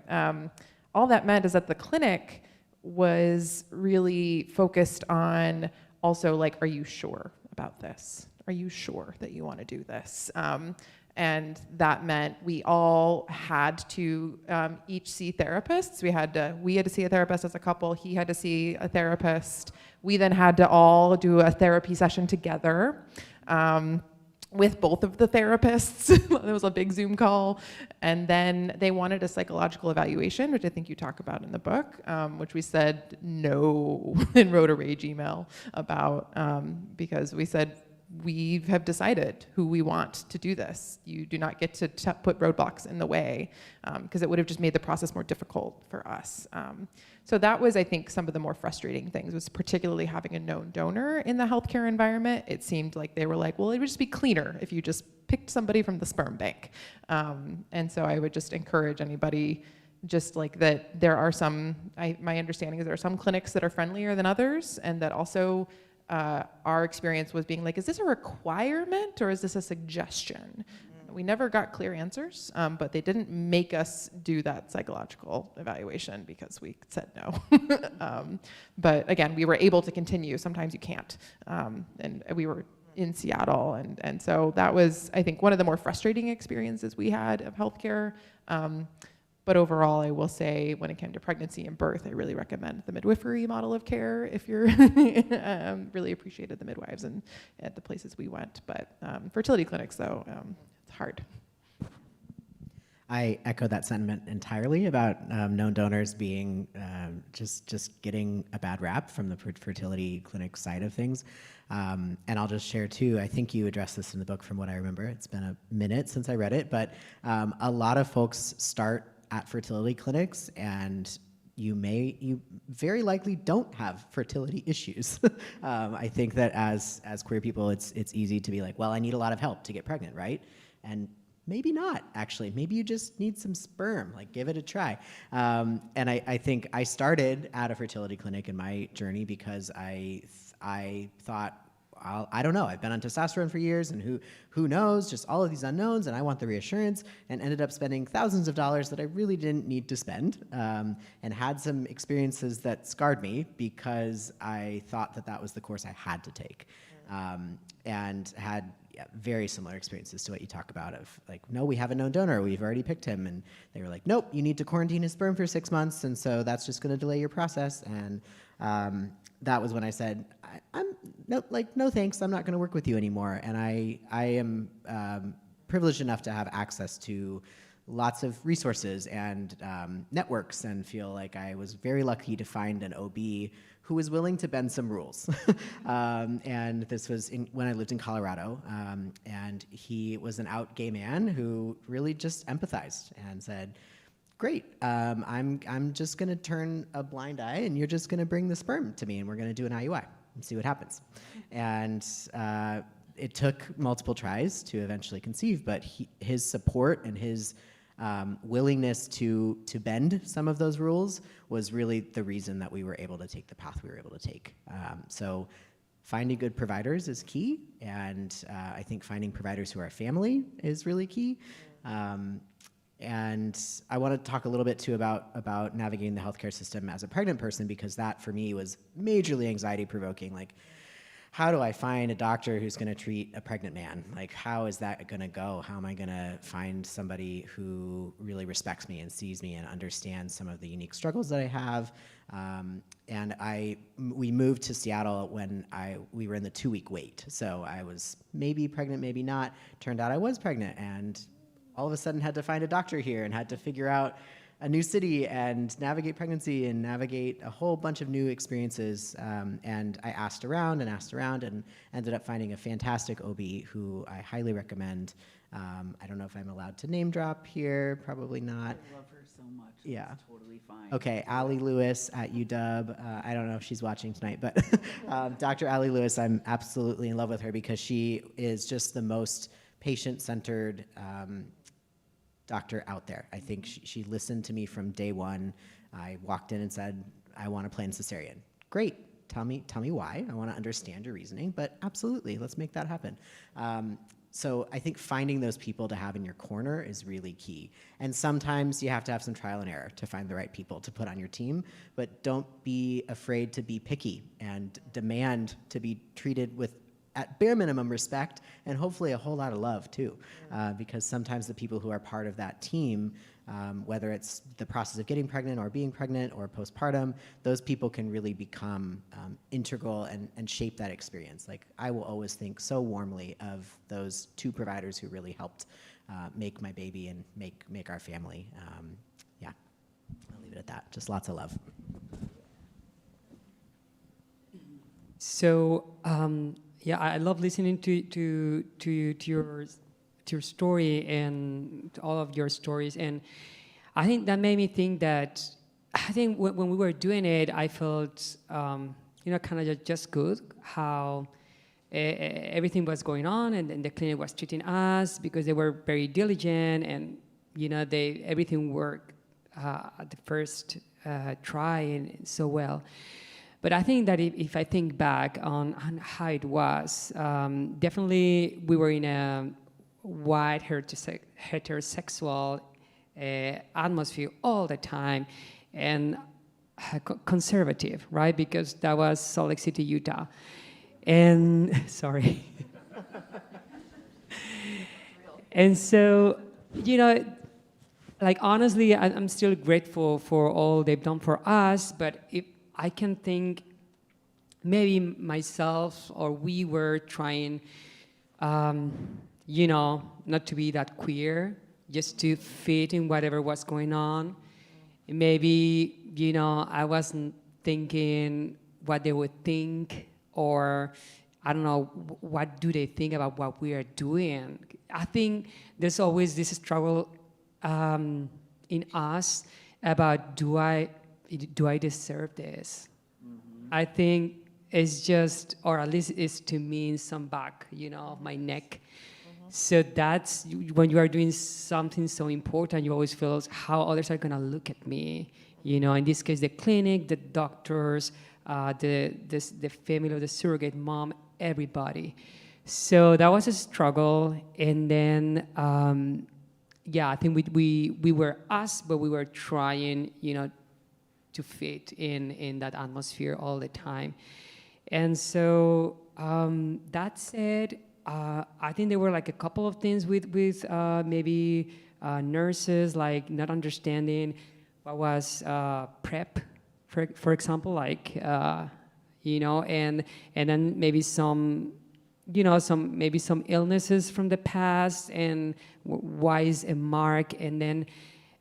[SPEAKER 6] all that meant is that the clinic was really focused on also like, are you sure about this? Are you sure that you want to do this? And that meant we all had to each see therapists. We had to see a therapist as a couple. He had to see a therapist. We then had to all do a therapy session together with both of the therapists. It was a big Zoom call. And then they wanted a psychological evaluation, which I think you talk about in the book, which we said no and wrote a rage email about, because we said, we have decided who we want to do this. You do not get to put roadblocks in the way, because it would have just made the process more difficult for us. So that was, I think, some of the more frustrating things, was particularly having a known donor in the healthcare environment. It seemed like they were like, well, it would just be cleaner if you just picked somebody from the sperm bank. And so I would just encourage anybody, just like that there are my understanding is there are some clinics that are friendlier than others, and that also our experience was being like, is this a requirement or is this a suggestion? We never got clear answers, but they didn't make us do that psychological evaluation because we said no. But again, we were able to continue. Sometimes you can't. And we were in Seattle. And so that was, I think, one of the more frustrating experiences we had of healthcare. But overall, I will say, when it came to pregnancy and birth, I really recommend the midwifery model of care if you're really appreciated the midwives and at the places we went. But fertility clinics, though, it's hard.
[SPEAKER 5] I echo that sentiment entirely about known donors being just getting a bad rap from the fertility clinic side of things. And I'll just share too, I think you addressed this in the book from what I remember. It's been a minute since I read it, but a lot of folks start at fertility clinics, and you very likely don't have fertility issues. I think that as queer people, it's easy to be like, well, I need a lot of help to get pregnant, right? And maybe not, actually. Maybe you just need some sperm, like give it a try. And I think I started at a fertility clinic in my journey because I thought, I don't know, I've been on testosterone for years, and who knows, just all of these unknowns, and I want the reassurance, and ended up spending thousands of dollars that I really didn't need to spend, and had some experiences that scarred me because I thought that was the course I had to take, and had very similar experiences to what you talk about of like, no, we have a known donor, we've already picked him, and they were like, nope, you need to quarantine his sperm for 6 months, and so that's just going to delay your process. And that was when I said, no thanks, I'm not going to work with you anymore. And I am privileged enough to have access to lots of resources and networks, and feel like I was very lucky to find an OB who was willing to bend some rules. And this was when I lived in Colorado, and he was an out gay man who really just empathized and said, great, I'm just gonna turn a blind eye, and you're just gonna bring the sperm to me, and we're gonna do an IUI and see what happens. And it took multiple tries to eventually conceive, but his support and his willingness to bend some of those rules was really the reason that we were able to take the path we were able to take. So finding good providers is key, and I think finding providers who are family is really key. And I want to talk a little bit too about navigating the healthcare system as a pregnant person, because that for me was majorly anxiety provoking. Like, how do I find a doctor who's going to treat a pregnant man? Like, how is that going to go? How am I going to find somebody who really respects me and sees me and understands some of the unique struggles that I have? And we moved to Seattle when we were in the 2-week wait. So I was maybe pregnant, maybe not. Turned out I was pregnant, and all of a sudden had to find a doctor here and had to figure out a new city and navigate pregnancy and navigate a whole bunch of new experiences. And I asked around and ended up finding a fantastic OB who I highly recommend. I don't know if I'm allowed to name drop here, probably not.
[SPEAKER 2] I love her so much.
[SPEAKER 5] Yeah.
[SPEAKER 2] It's totally fine.
[SPEAKER 5] Okay, Allie Lewis at UW. I don't know if she's watching tonight, but Dr. Allie Lewis, I'm absolutely in love with her because she is just the most patient-centered doctor out there. I think she listened to me from day one. I walked in and said, I want to plan cesarean. Great, tell me why. I want to understand your reasoning, but absolutely, let's make that happen. So I think finding those people to have in your corner is really key. And sometimes you have to have some trial and error to find the right people to put on your team, but don't be afraid to be picky and demand to be treated with, at bare minimum, respect and hopefully a whole lot of love too. Because sometimes the people who are part of that team, whether it's the process of getting pregnant or being pregnant or postpartum, those people can really become integral and shape that experience. Like, I will always think so warmly of those 2 providers who really helped make my baby and make our family. Yeah, I'll leave it at that. Just lots of love.
[SPEAKER 3] So yeah, I love listening to your story and to all of your stories, and I think that made me think that I think when we were doing it, I felt kind of just good how everything was going on, and the clinic was treating us because they were very diligent, and everything worked at the first try and so well. But I think that if I think back on how it was, definitely we were in a white heterosexual atmosphere all the time, and conservative, right? Because that was Salt Lake City, Utah. And sorry. And so, honestly, I'm still grateful for all they've done for us, but if I can think maybe myself or we were trying, not to be that queer, just to fit in whatever was going on. Maybe, I wasn't thinking what they would think, or I don't know, what do they think about what we are doing? I think there's always this struggle in us about, do I deserve this? Mm-hmm. I think it's just, or at least it's to me in some back, of my neck. Mm-hmm. So that's, when you are doing something so important, you always feel how others are gonna look at me. In this case, the clinic, the doctors, the family of the surrogate mom, everybody. So that was a struggle. And then, I think we were us, but we were trying, to fit in that atmosphere all the time. And so that said, I think there were a couple of things with maybe nurses, not understanding what was PrEP, for example, and then maybe some illnesses from the past, and why is a mark, and then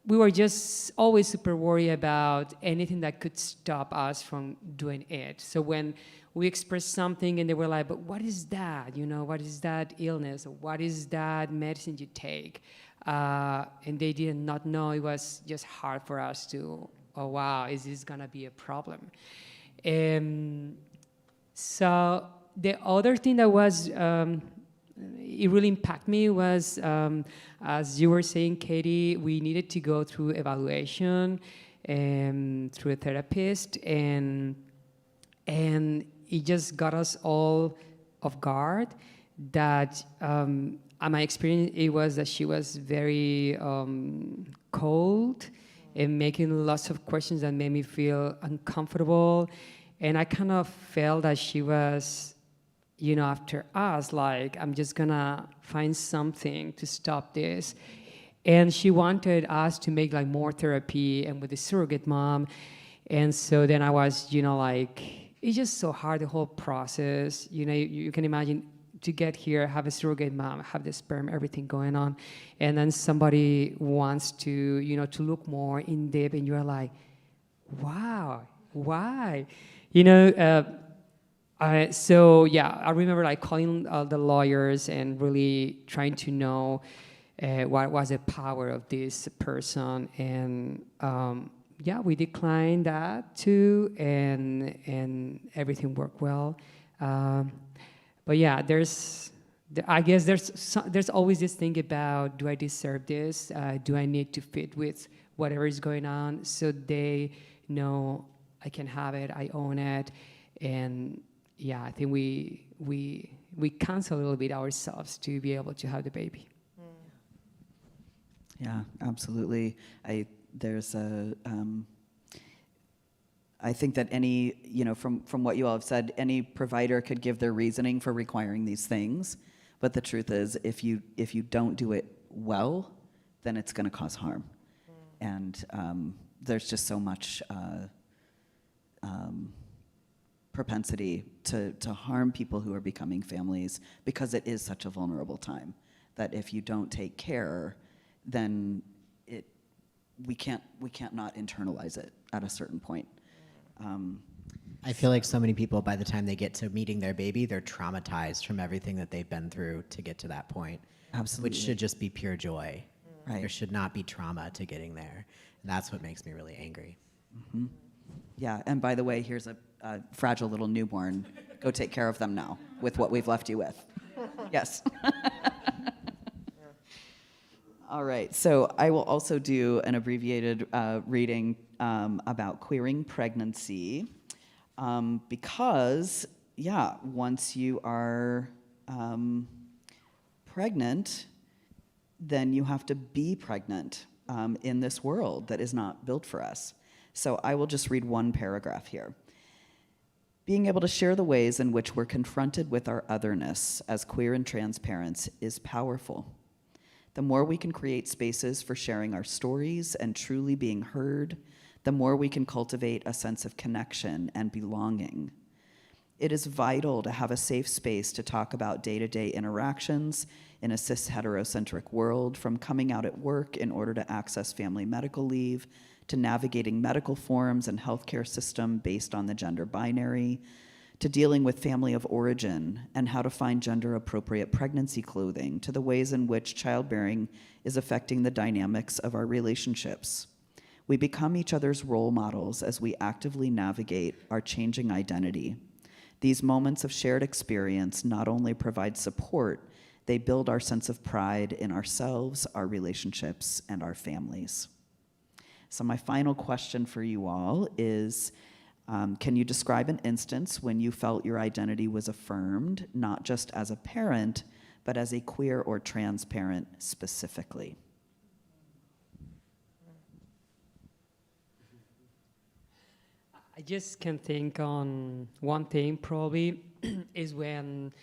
[SPEAKER 3] we were just always super worried about anything that could stop us from doing it. So when we expressed something and they were like, but what is that? What is that illness? Or what is that medicine you take? And they did not know. It was just hard for us to, oh, wow, is this gonna be a problem? So the other thing that was, it really impacted me was, as you were saying, Katie, we needed to go through evaluation through a therapist, and it just got us all off guard that, my experience, it was that she was very cold and making lots of questions that made me feel uncomfortable. And I kind of felt that she was, after us, I'm just gonna find something to stop this. And she wanted us to make more therapy and with the surrogate mom. And so then I was, like, it's just so hard, the whole process. You can imagine to get here, have a surrogate mom, have the sperm, everything going on. And then somebody wants to, to look more in depth, and you're like, wow, why? So yeah, I remember like calling the lawyers and really trying to know what was the power of this person, and yeah, we declined that too, and everything worked well. But yeah, I guess there's always this thing about, do I deserve this? Do I need to fit with whatever is going on? So they know I can have it, I own it, and yeah, I think we cancel a little bit ourselves to be able to have the baby.
[SPEAKER 2] Yeah, absolutely. I think that any, from what you all have said, any provider could give their reasoning for requiring these things, but the truth is, if you don't do it well, then it's going to cause harm, and there's just so much propensity to harm people who are becoming families, because it is such a vulnerable time that if you don't take care, then we can't not internalize it at a certain point.
[SPEAKER 5] I feel like so many people, by the time they get to meeting their baby, they're traumatized from everything that they've been through to get to that point.
[SPEAKER 2] Absolutely.
[SPEAKER 5] Which should just be pure joy.
[SPEAKER 2] Right.
[SPEAKER 5] There should not be trauma to getting there. And that's what makes me really angry.
[SPEAKER 2] Mm-hmm. Yeah, and by the way, here's a fragile little newborn. Go take care of them now with what we've left you with. Yes. All right, so I will also do an abbreviated reading about queering pregnancy, because, yeah, once you are pregnant, then you have to be pregnant in this world that is not built for us. So I will just read one paragraph here. Being able to share the ways in which we're confronted with our otherness as queer and trans parents is powerful. The more we can create spaces for sharing our stories and truly being heard, the more we can cultivate a sense of connection and belonging. It is vital to have a safe space to talk about day-to-day interactions in a cis heterocentric world, from coming out at work in order to access family medical leave, to navigating medical forms and healthcare system based on the gender binary, to dealing with family of origin and how to find gender-appropriate pregnancy clothing, to the ways in which childbearing is affecting the dynamics of our relationships. We become each other's role models as we actively navigate our changing identity. These moments of shared experience not only provide support, they build our sense of pride in ourselves, our relationships, and our families. So my final question for you all is, can you describe an instance when you felt your identity was affirmed, not just as a parent, but as a queer or trans parent specifically?
[SPEAKER 3] I just can think on one thing probably is when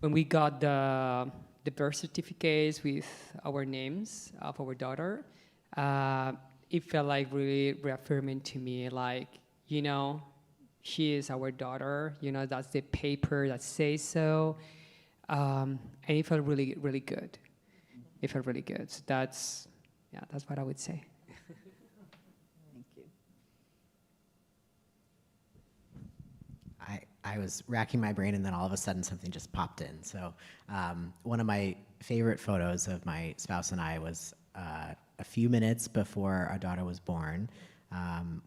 [SPEAKER 3] we got the birth certificates with our names of our daughter. It felt like really reaffirming to me, like, she is our daughter, that's the paper that says so. And it felt really, really good. It felt really good. So that's what I would say.
[SPEAKER 2] Thank you.
[SPEAKER 5] I was racking my brain, and then all of a sudden something just popped in. So one of my favorite photos of my spouse and I was a few minutes before our daughter was born.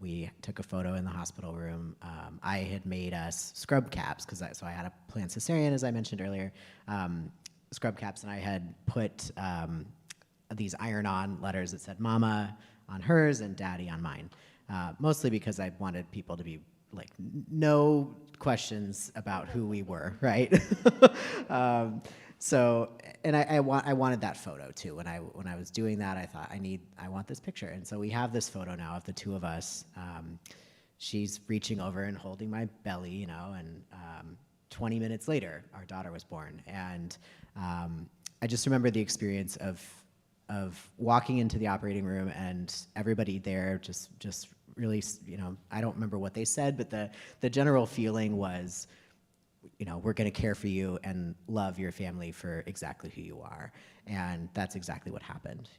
[SPEAKER 5] We took a photo in the hospital room. I had made us scrub caps, so I had a planned cesarean, as I mentioned earlier, scrub caps, and I had put these iron-on letters that said "Mama" on hers and "Daddy" on mine, mostly because I wanted people to be like, no questions about who we were, right? So, and I wanted that photo too. When I was doing that, I thought I want this picture. And so we have this photo now of the two of us. She's reaching over and holding my belly, and 20 minutes later, our daughter was born. And I just remember the experience of walking into the operating room and everybody there just really, I don't remember what they said, but the general feeling was, we're going to care for you and love your family for exactly who you are. And that's exactly what happened.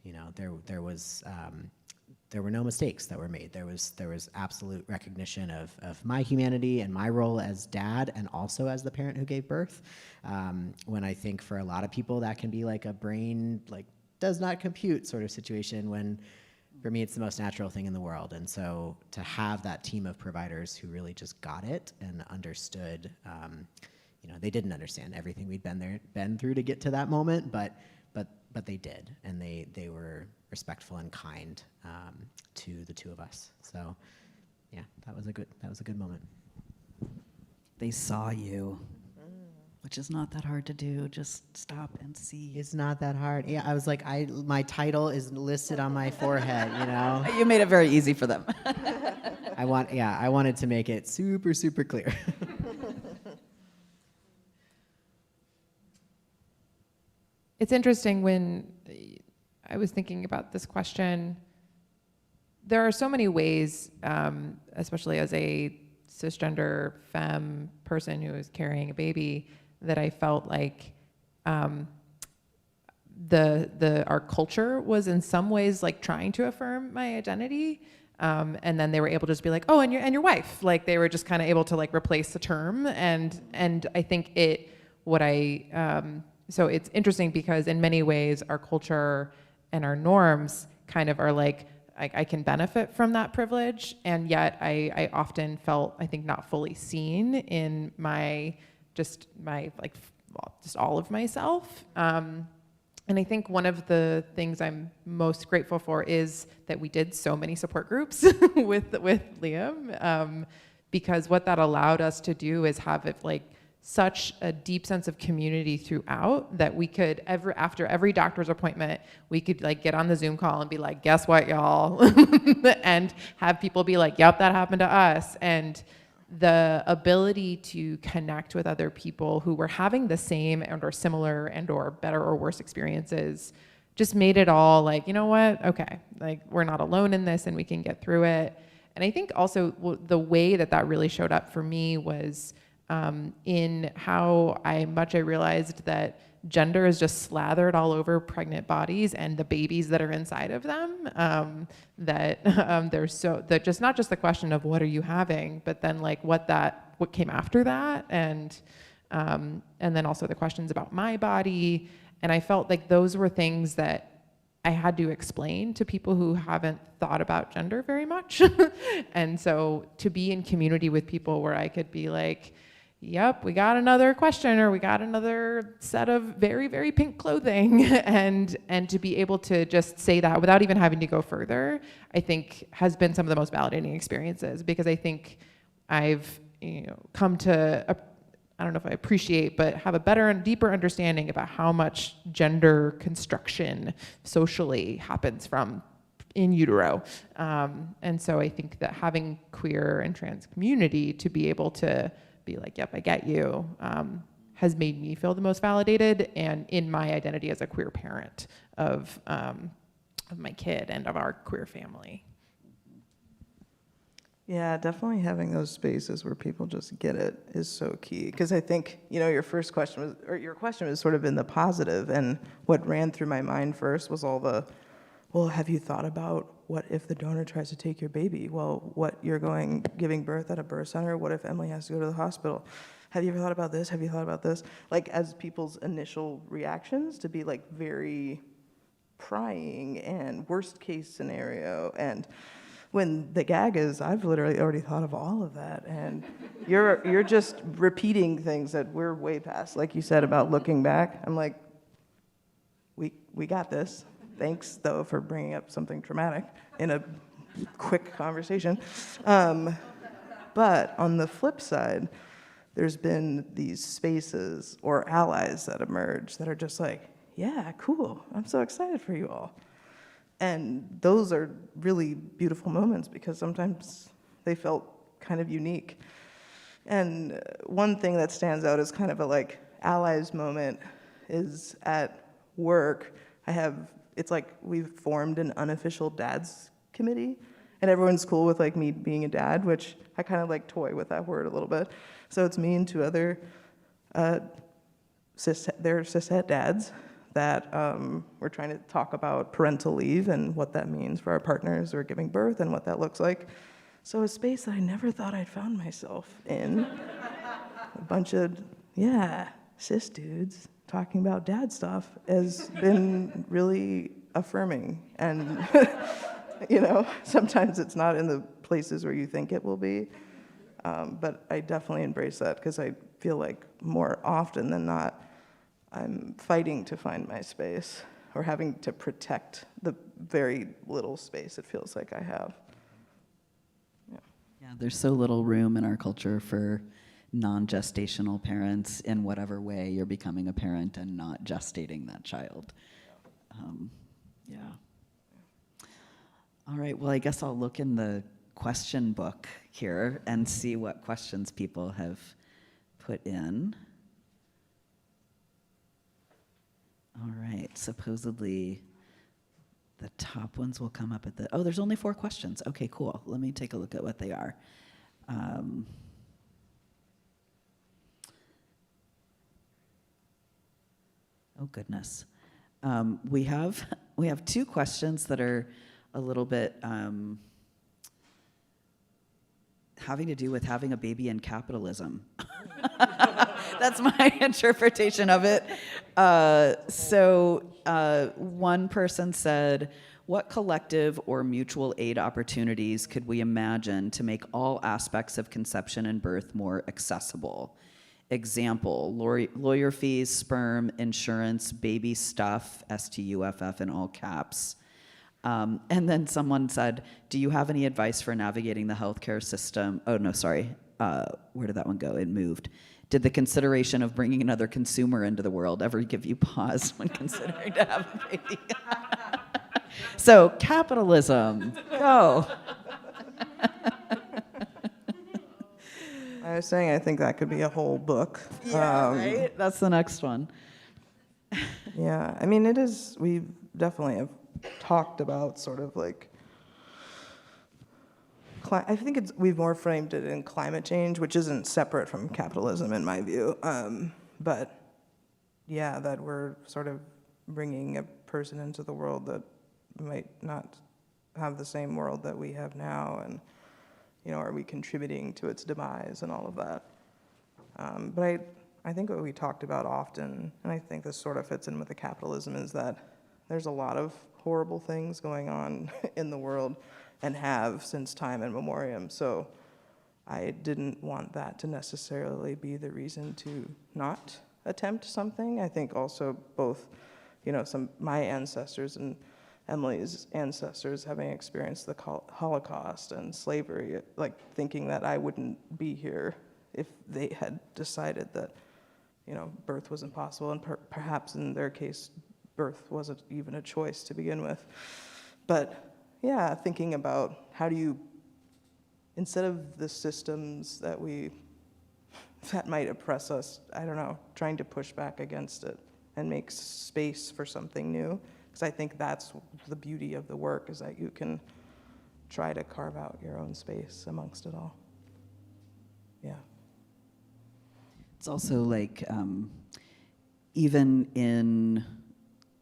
[SPEAKER 5] There were no mistakes that were made. There was absolute recognition of my humanity and my role as dad and also as the parent who gave birth. When I think for a lot of people that can be like a brain does not compute sort of situation, when for me it's the most natural thing in the world. And so to have that team of providers who really just got it and understood, they didn't understand everything we'd been through to get to that moment, but they did, and they were respectful and kind to the two of us. So, yeah, that was a good moment.
[SPEAKER 2] They saw you, which is not that hard to do. Just stop and see.
[SPEAKER 5] It's not that hard. Yeah, I was like, my title is listed on my forehead.
[SPEAKER 2] You made it very easy for them.
[SPEAKER 5] I wanted to make it super, super clear.
[SPEAKER 6] It's interesting when I was thinking about this question. There are so many ways, especially as a cisgender femme person who is carrying a baby, that I felt like our culture was in some ways like trying to affirm my identity. And then they were able to just be like, oh, and your wife. Like they were just kind of able to like replace the term. And I think so it's interesting because in many ways our culture and our norms kind of are like, I can benefit from that privilege, and yet I often felt, I think, not fully seen in just all of myself. And I think one of the things I'm most grateful for is that we did so many support groups with Liam, because what that allowed us to do is have it like such a deep sense of community throughout that we could after every doctor's appointment, we could like get on the Zoom call and be like, guess what, y'all? And have people be like, yep, that happened to us. And the ability to connect with other people who were having the same and or similar and or better or worse experiences just made it all like, you know what? Okay, like we're not alone in this and we can get through it. And I think also the way that really showed up for me was in how I realized that gender is just slathered all over pregnant bodies and the babies that are inside of them. That just not just the question of what are you having, but then like what came after that, and then also the questions about my body. And I felt like those were things that I had to explain to people who haven't thought about gender very much. And so to be in community with people where I could be like, yep, we got another question, or we got another set of very, very pink clothing, and to be able to just say that without even having to go further, I think has been some of the most validating experiences, because I think I've come to, I don't know if I appreciate, but have a better and deeper understanding about how much gender construction socially happens from in utero. And so I think that having queer and trans community to be able to be like, yep, I get you, has made me feel the most validated and in my identity as a queer parent of my kid and of our queer family.
[SPEAKER 4] Yeah, definitely having those spaces where people just get it is so key. Because I think, your question was sort of in the positive, and what ran through my mind first was all the, well, have you thought about what if the donor tries to take your baby? Well, what you're giving birth at a birth center? What if Emily has to go to the hospital? Have you ever thought about this? Have you thought about this? Like, as people's initial reactions to be like very prying and worst case scenario. And when the gag is, I've literally already thought of all of that, and you're just repeating things that we're way past. Like you said about looking back, I'm like, we got this. Thanks, though, for bringing up something traumatic in a quick conversation. But on the flip side, there's been these spaces or allies that emerge that are just like, yeah, cool. I'm so excited for you all. And those are really beautiful moments because sometimes they felt kind of unique. And one thing that stands out as kind of a like allies moment is at work. It's like we've formed an unofficial dads committee, and everyone's cool with like me being a dad, which I kind of like toy with that word a little bit. So it's me and two other cishet dads that we're trying to talk about parental leave and what that means for our partners who are giving birth and what that looks like. So a space that I never thought I'd found myself in. A bunch of, cis dudes talking about dad stuff has been really affirming. And, sometimes it's not in the places where you think it will be. But I definitely embrace that because I feel like more often than not, I'm fighting to find my space or having to protect the very little space it feels like I have.
[SPEAKER 2] Yeah, there's so little room in our culture for non-gestational parents in whatever way you're becoming a parent and not gestating that child. Yeah. All right, well, I guess I'll look in the question book here and see what questions people have put in. All right, supposedly the top ones will come up at the, there's only 4 questions. Okay, cool. Let me take a look at what they are. Oh goodness. We have 2 questions that are a little bit having to do with having a baby in capitalism. That's my interpretation of it. One person said, what collective or mutual aid opportunities could we imagine to make all aspects of conception and birth more accessible? Example, lawyer fees, sperm, insurance, baby stuff, STUFF in all caps. And then someone said, do you have any advice for navigating the healthcare system? Oh, no, sorry. Where did that one go? It moved. Did the consideration of bringing another consumer into the world ever give you pause when considering to have a baby? So, capitalism, go.
[SPEAKER 4] I was saying I think that could be a whole book.
[SPEAKER 2] Yeah, right? That's the next one.
[SPEAKER 4] Yeah, I mean, we definitely have talked about sort of like, I think we've more framed it in climate change, which isn't separate from capitalism in my view. But yeah, that we're sort of bringing a person into the world that might not have the same world that we have now, and are we contributing to its demise and all of that? But I think what we talked about often, and I think this sort of fits in with the capitalism, is that there's a lot of horrible things going on in the world and have since time immemorial. So I didn't want that to necessarily be the reason to not attempt something. I think also both, my ancestors and Emily's ancestors having experienced the Holocaust and slavery, like thinking that I wouldn't be here if they had decided that, birth was impossible, and perhaps in their case, birth wasn't even a choice to begin with. But yeah, thinking about how do you, instead of the systems that might oppress us, I don't know, trying to push back against it and make space for something new. Because I think that's the beauty of the work, is that you can try to carve out your own space amongst it all. Yeah.
[SPEAKER 2] It's also like, even in,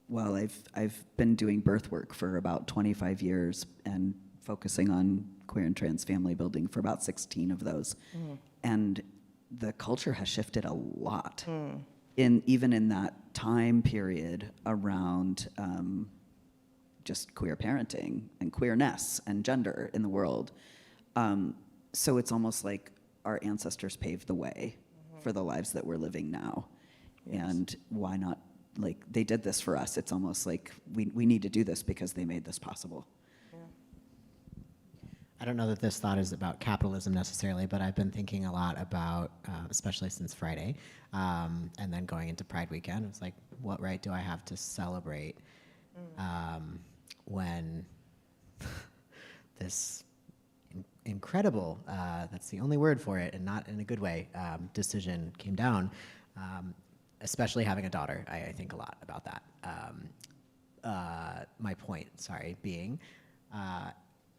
[SPEAKER 2] well, I've been doing birth work for about 25 years and focusing on queer and trans family building for about 16 of those. And the culture has shifted a lot. Even in that time period around just queer parenting and queerness and gender in the world. So it's almost like our ancestors paved the way for the lives that we're living now. Yes. And why not, like, they did this for us. It's almost like we need to do this because they made this possible.
[SPEAKER 5] I don't know that this thought is about capitalism necessarily, but I've been thinking a lot about, especially since Friday, and then going into Pride weekend, it's like, what right do I have to celebrate when this incredible, that's the only word for it, and not in a good way, decision came down, especially having a daughter. I think a lot about that. My point, being,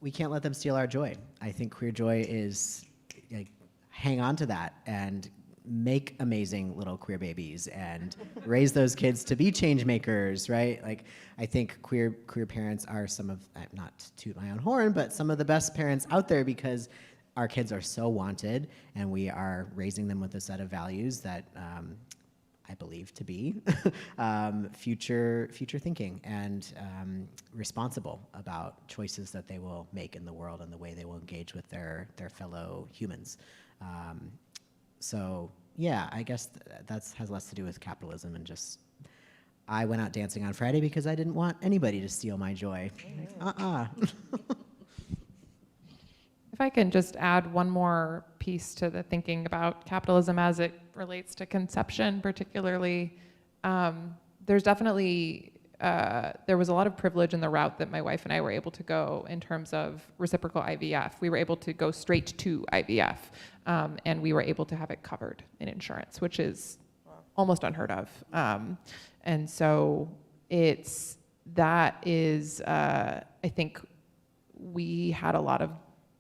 [SPEAKER 5] we can't let them steal our joy. I think queer joy is, like, hang on to that and make amazing little queer babies and raise those kids to be change makers, right? Like, I think queer parents are some of, not to toot my own horn, but some of the best parents out there, because our kids are so wanted, and we are raising them with a set of values that I believe to be future thinking and responsible about choices that they will make in the world and the way they will engage with their fellow humans. So yeah, I guess that has less to do with capitalism and just, I went out dancing on Friday because I didn't want anybody to steal my joy. Like,
[SPEAKER 6] If I can just add one more piece to the thinking about capitalism as it relates to conception, particularly, there's definitely, there was a lot of privilege in the route that my wife and I were able to go in terms of reciprocal IVF. We were able to go straight to IVF, and we were able to have it covered in insurance, which is almost unheard of. And so that is, I think we had a lot of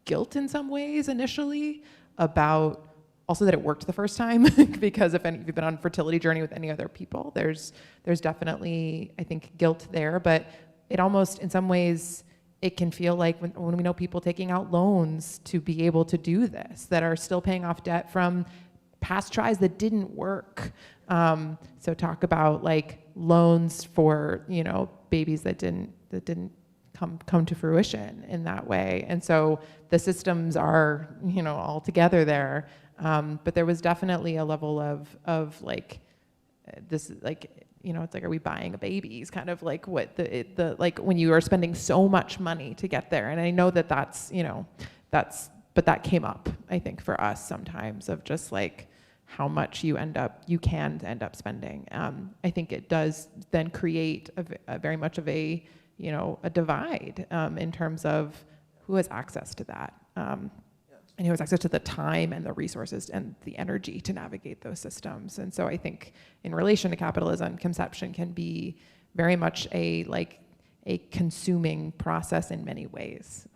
[SPEAKER 6] guilt in some ways initially about also that it worked the first time because if you've been on a fertility journey with any other people, there's definitely, I think, guilt there, but it almost, in some ways, it can feel like when we know people taking out loans to be able to do this, that are still paying off debt from past tries that didn't work. So talk about like loans for, babies that didn't come to fruition in that way. And so the systems are, all together there. But there was definitely a level of like, this, like, it's like, are we buying a baby? It's kind of like what like when you are spending so much money to get there. And I know that but that came up, I think, for us sometimes, of just like how much you can end up spending. I think it does then create a very much of a divide in terms of who has access to that, and who has access to the time and the resources and the energy to navigate those systems. And so I think in relation to capitalism, conception can be very much a consuming process in many ways.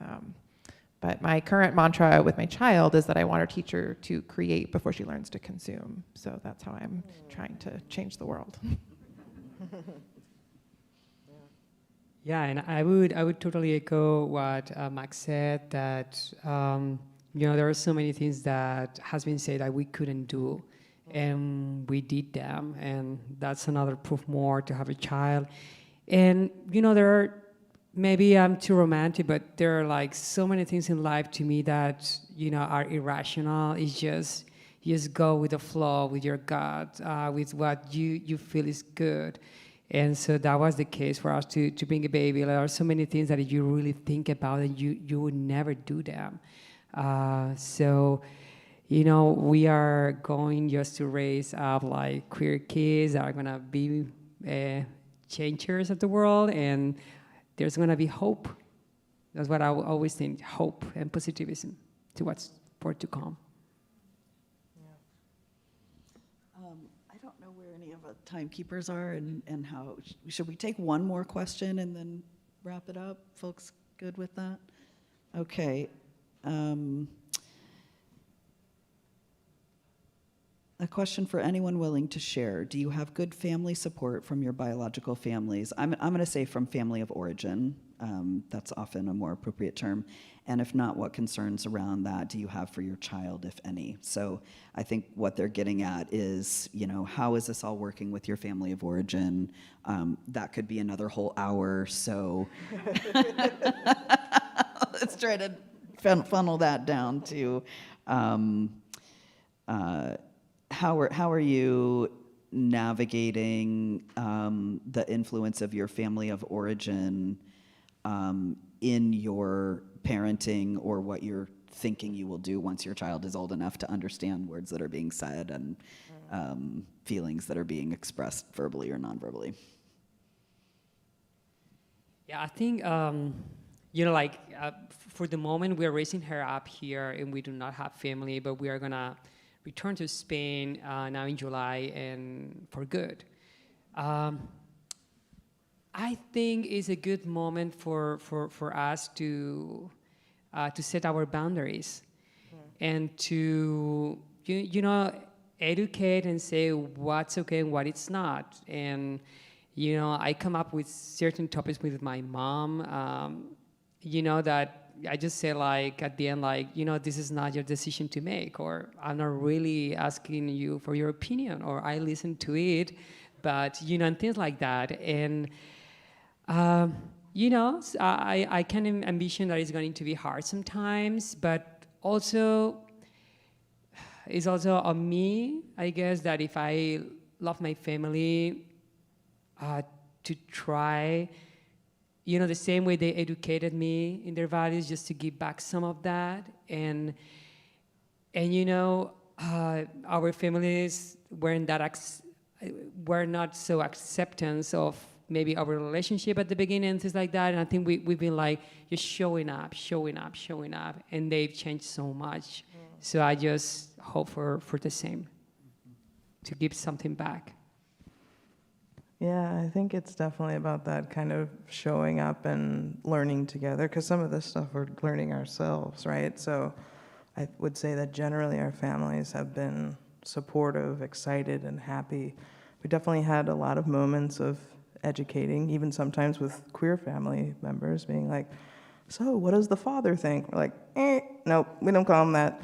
[SPEAKER 6] But my current mantra with my child is that I want her teacher to create before she learns to consume. So that's how I'm trying to change the world.
[SPEAKER 3] Yeah, and I would totally echo what Max said, that there are so many things that has been said that we couldn't do, and we did them, and that's another proof more to have a child. And there are, maybe I'm too romantic, but there are like so many things in life to me that are irrational. It's just you just go with the flow, with your gut, with what you feel is good. And so that was the case for us to bring a baby. There are so many things that you really think about and you would never do them. So we are going just to raise up like queer kids that are gonna be changers of the world, and there's gonna be hope. That's what I always think, hope and positivism to what's for to come.
[SPEAKER 2] I don't know where any of the timekeepers are and how, should we take one more question and then wrap it up? Folks good with that? Okay. A question for anyone willing to share. Do you have good family support from your biological families? I'm going to say from family of origin. That's often a more appropriate term. And if not, what concerns around that do you have for your child, if any? So I think what they're getting at is, how is this all working with your family of origin? That could be another whole hour. So let's try to funnel that down to how are you navigating the influence of your family of origin in your parenting, or what you're thinking you will do once your child is old enough to understand words that are being said and feelings that are being expressed verbally or non-verbally?
[SPEAKER 3] Yeah, I think, for the moment, we're raising her up here, and we do not have family, but we are going to return to Spain now in July, and for good. I think it's a good moment for us to to set our boundaries and to, educate and say what's okay and what it's not. And, I come up with certain topics with my mom, that I just say at the end, this is not your decision to make, or I'm not really asking you for your opinion, or I listen to it, but, and things like that. And, I can envision that it's going to be hard sometimes, but also, it's also on me, I guess, that if I love my family, to try, the same way they educated me in their values, just to give back some of that. And our families were not so acceptance of maybe our relationship at the beginning and things like that. And I think we've been just showing up, and they've changed so much. So I just hope for the same, to give something back.
[SPEAKER 4] Yeah, I think it's definitely about that kind of showing up and learning together, because some of this stuff we're learning ourselves, right? So I would say that generally our families have been supportive, excited, and happy. We definitely had a lot of moments of educating, even sometimes with queer family members, being like, so what does the father think? We're like, nope, we don't call him that.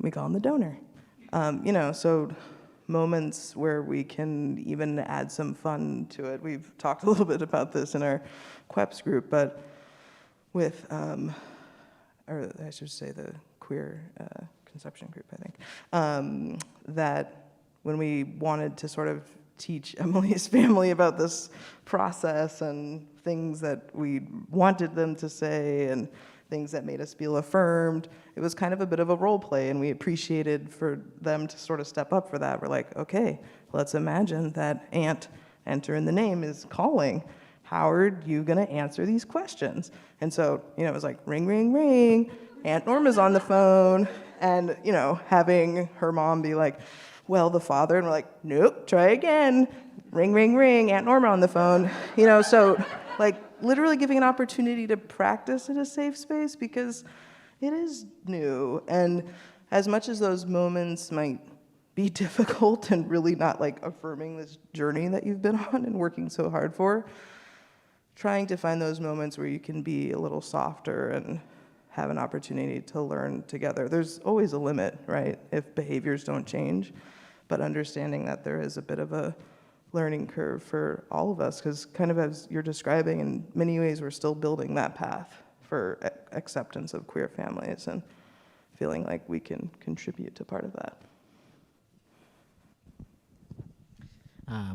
[SPEAKER 4] We call him the donor. So moments where we can even add some fun to it. We've talked a little bit about this in our QEPS group, but with, or I should say the queer conception group, I think, that when we wanted to sort of teach Emily's family about this process and things that we wanted them to say and things that made us feel affirmed, it was kind of a bit of a role play, and we appreciated for them to sort of step up for that. We're like, okay, let's imagine that Aunt, enter in the name, is calling. Howard, you gonna answer these questions? And so, it was like, ring, ring, ring, Aunt Norma's on the phone, and, having her mom be like, well, the father, and we're like, nope, try again, ring, ring, ring, Aunt Norma on the phone, so literally giving an opportunity to practice in a safe space, because it is new. And as much as those moments might be difficult and really not affirming this journey that you've been on and working so hard for, trying to find those moments where you can be a little softer and have an opportunity to learn together. There's always a limit, right, if behaviors don't change, but understanding that there is a bit of a learning curve for all of us, because kind of as you're describing, in many ways we're still building that path for acceptance of queer families and feeling like we can contribute to part of that.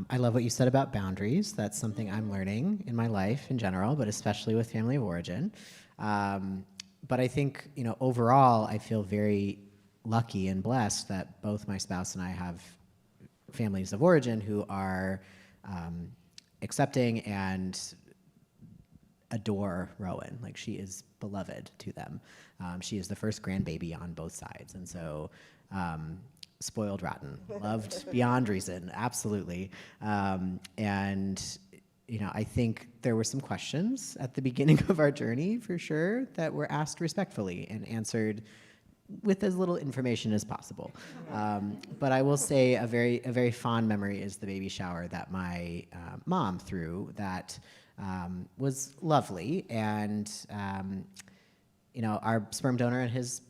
[SPEAKER 5] I love what you said about boundaries. That's something I'm learning in my life in general, but especially with family of origin. But I think, overall, I feel very lucky and blessed that both my spouse and I have families of origin who are accepting and adore Rowan. She is beloved to them. She is the first grandbaby on both sides. And so spoiled rotten, loved beyond reason, absolutely. And, I think there were some questions at the beginning of our journey, for sure, that were asked respectfully and answered with as little information as possible. But I will say a very fond memory is the baby shower that my mom threw that was lovely. And, our sperm donor and his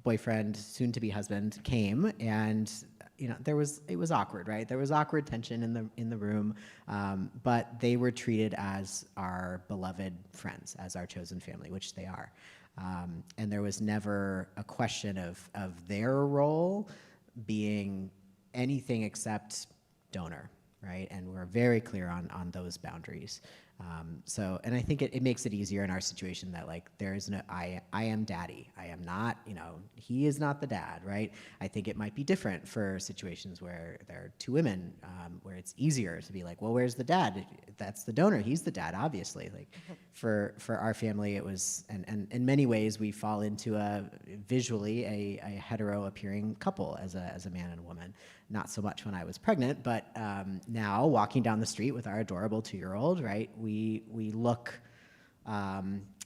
[SPEAKER 5] boyfriend, soon-to-be husband, came, and it was awkward, right? There was awkward tension in the room, but they were treated as our beloved friends, as our chosen family, which they are. And there was never a question of their role being anything except donor, right? And we're very clear on those boundaries. And I think it makes it easier in our situation that there is no, I am daddy. I am not, he is not the dad, right? I think it might be different for situations where there are two women, where it's easier to be like, well, where's the dad? That's the donor. He's the dad, obviously. For our family, it was, and in many ways we fall into visually a hetero appearing couple as a man and a woman. Not so much when I was pregnant, but now walking down the street with our adorable 2-year-old, right? We look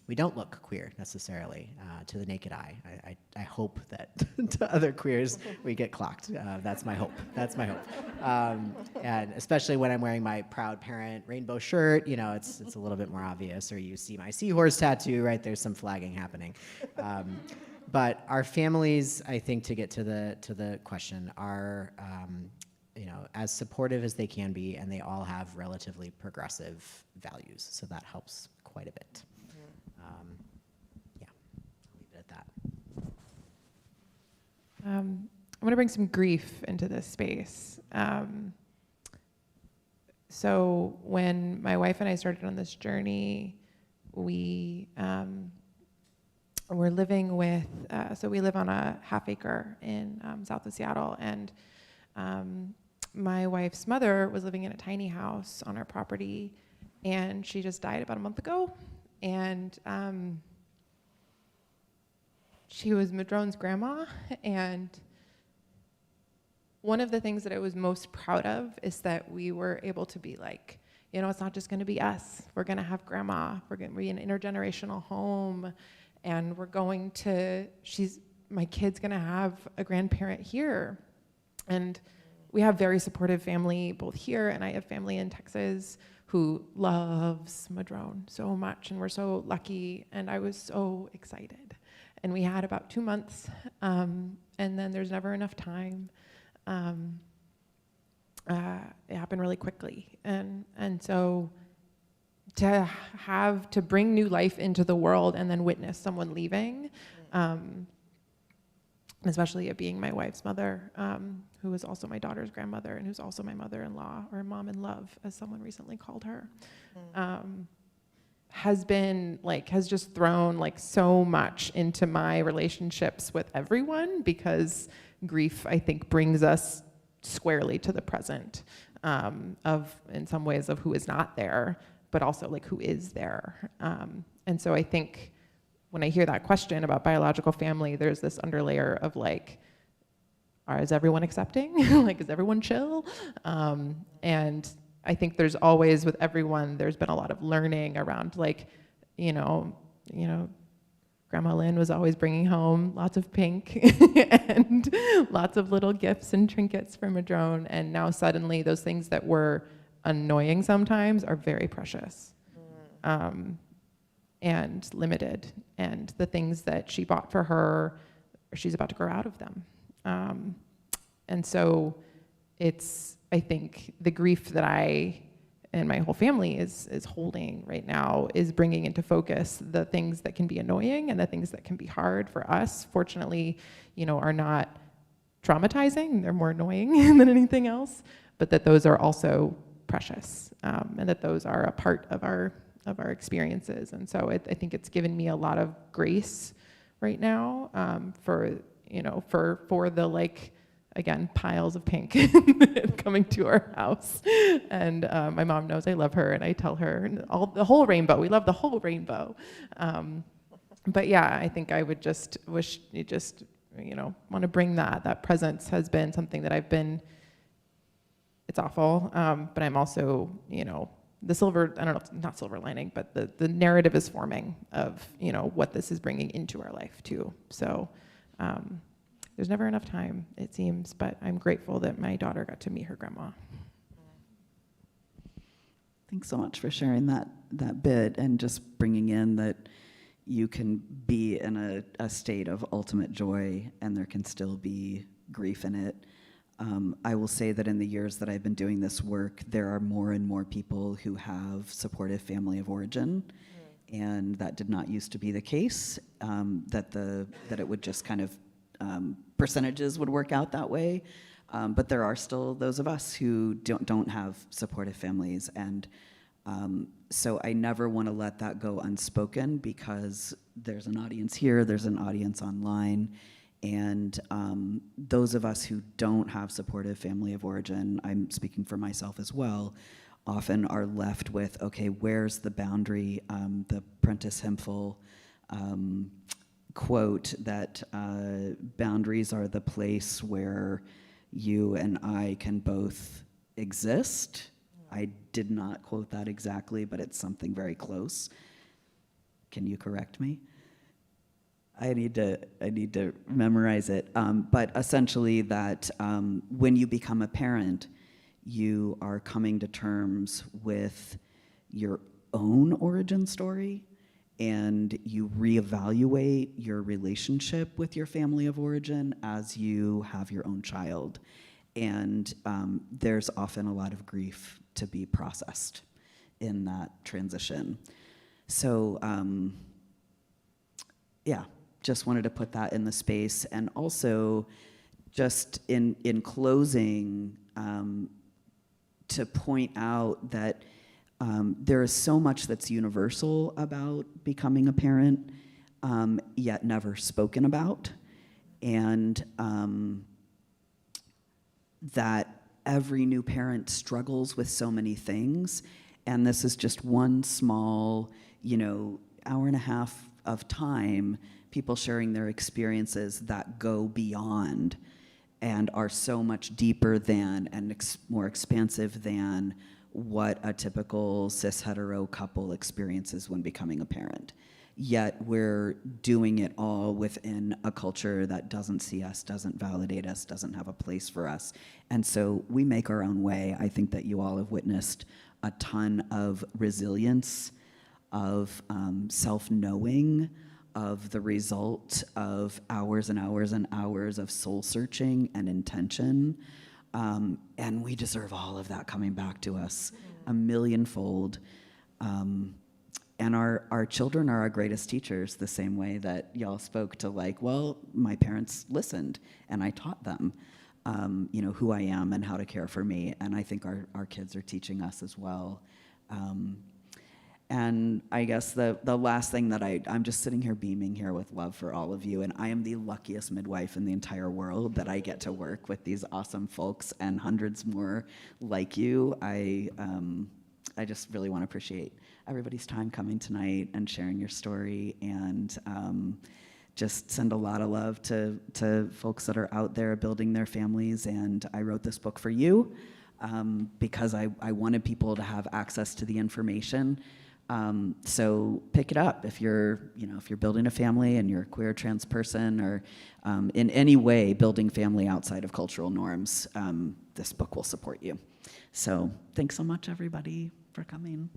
[SPEAKER 5] we don't look queer necessarily to the naked eye. I hope that to other queers we get clocked. That's my hope. That's my hope. And especially when I'm wearing my proud parent rainbow shirt, you know, it's a little bit more obvious. Or you see my seahorse tattoo, right? There's some flagging happening. But our families, I think, to get to the question, are you know, as supportive as they can be, and they all have relatively progressive values. So that helps quite a bit. Yeah, I'll leave it at that.
[SPEAKER 6] I'm going to bring some grief into this space. So when my wife and I started on this journey, we were living with, so we live on a half acre in south of Seattle, and my wife's mother was living in a tiny house on our property, and she just died about a month ago. And she was Madrone's grandma, and one of the things that I was most proud of is that we were able to be like, you know, it's not just going to be us. We're going to have grandma. We're going to be an intergenerational home, and we're going to, my kid's going to have a grandparent here. And we have very supportive family both here, and I have family in Texas who loves Madrone so much, and we're so lucky, and I was so excited. And we had about 2 months, and then there's never enough time. It happened really quickly, and so to bring new life into the world and then witness someone leaving, especially it being my wife's mother, who was also my daughter's grandmother and who's also my mother-in-law, or mom in love, as someone recently called her, has just thrown like so much into my relationships with everyone, because grief, I think, brings us squarely to the present, in some ways of who is not there, but also like who is there. And so I think when I hear that question about biological family, there's this underlayer of like, is everyone accepting? Like, is everyone chill? And I think there's always, with everyone, there's been a lot of learning around like, you know, Grandma Lynn was always bringing home lots of pink and lots of little gifts and trinkets for Madrone. And now suddenly those things that were annoying sometimes are very precious. And limited, and the things that she bought for her, she's about to grow out of them. And so it's, I think, the grief that I and my whole family is holding right now is bringing into focus the things that can be annoying and the things that can be hard for us. Fortunately, you know, are not traumatizing. They're more annoying than anything else, but that those are also precious, and that those are a part of our experiences. And so I think it's given me a lot of grace right now, for the, like, again, piles of pink coming to our house. And my mom knows I love her, and I tell her the whole rainbow. We love the whole rainbow. But yeah, I think I would just wish you just, want to bring that presence has been something that I've been, it's awful. But I'm also, the silver, I don't know, not silver lining, but the narrative is forming of, what this is bringing into our life too. So there's never enough time, it seems, but I'm grateful that my daughter got to meet her grandma.
[SPEAKER 2] Thanks so much for sharing that bit and just bringing in that you can be in a state of ultimate joy and there can still be grief in it. I will say that in the years that I've been doing this work, there are more and more people who have supportive family of origin, and that did not used to be the case, that it would just kind of, percentages would work out that way, but there are still those of us who don't have supportive families, and so I never want to let that go unspoken, because there's an audience here, there's an audience online, and those of us who don't have supportive family of origin, I'm speaking for myself as well, often are left with, okay, where's the boundary? The Prentice Hemphill quote that boundaries are the place where you and I can both exist. I did not quote that exactly, but it's something very close. Can you correct me? I need to memorize it. But essentially that when you become a parent, you are coming to terms with your own origin story, and you reevaluate your relationship with your family of origin as you have your own child. And there's often a lot of grief to be processed in that transition. So yeah, just wanted to put that in the space. And also just in closing, to point out that there is so much that's universal about becoming a parent, yet never spoken about. And that every new parent struggles with so many things. And this is just one small, hour and a half of time, people sharing their experiences that go beyond and are so much deeper than and more expansive than what a typical cis hetero couple experiences when becoming a parent. Yet we're doing it all within a culture that doesn't see us, doesn't validate us, doesn't have a place for us. And so we make our own way. I think that you all have witnessed a ton of resilience, of self-knowing, of the result of hours and hours and hours of soul searching and intention. And we deserve all of that coming back to us a millionfold. And our children are our greatest teachers, the same way that y'all spoke to my parents listened and I taught them, who I am and how to care for me. And I think our kids are teaching us as well. And I guess the last thing that I'm just sitting here beaming here with love for all of you, and I am the luckiest midwife in the entire world that I get to work with these awesome folks and hundreds more like you. I just really want to appreciate everybody's time coming tonight and sharing your story, and just send a lot of love to folks that are out there building their families. And I wrote this book for you because I wanted people to have access to the information. So pick it up if you're building a family and you're a queer trans person, or in any way building family outside of cultural norms. This book will support you. So thanks so much, everybody, for coming.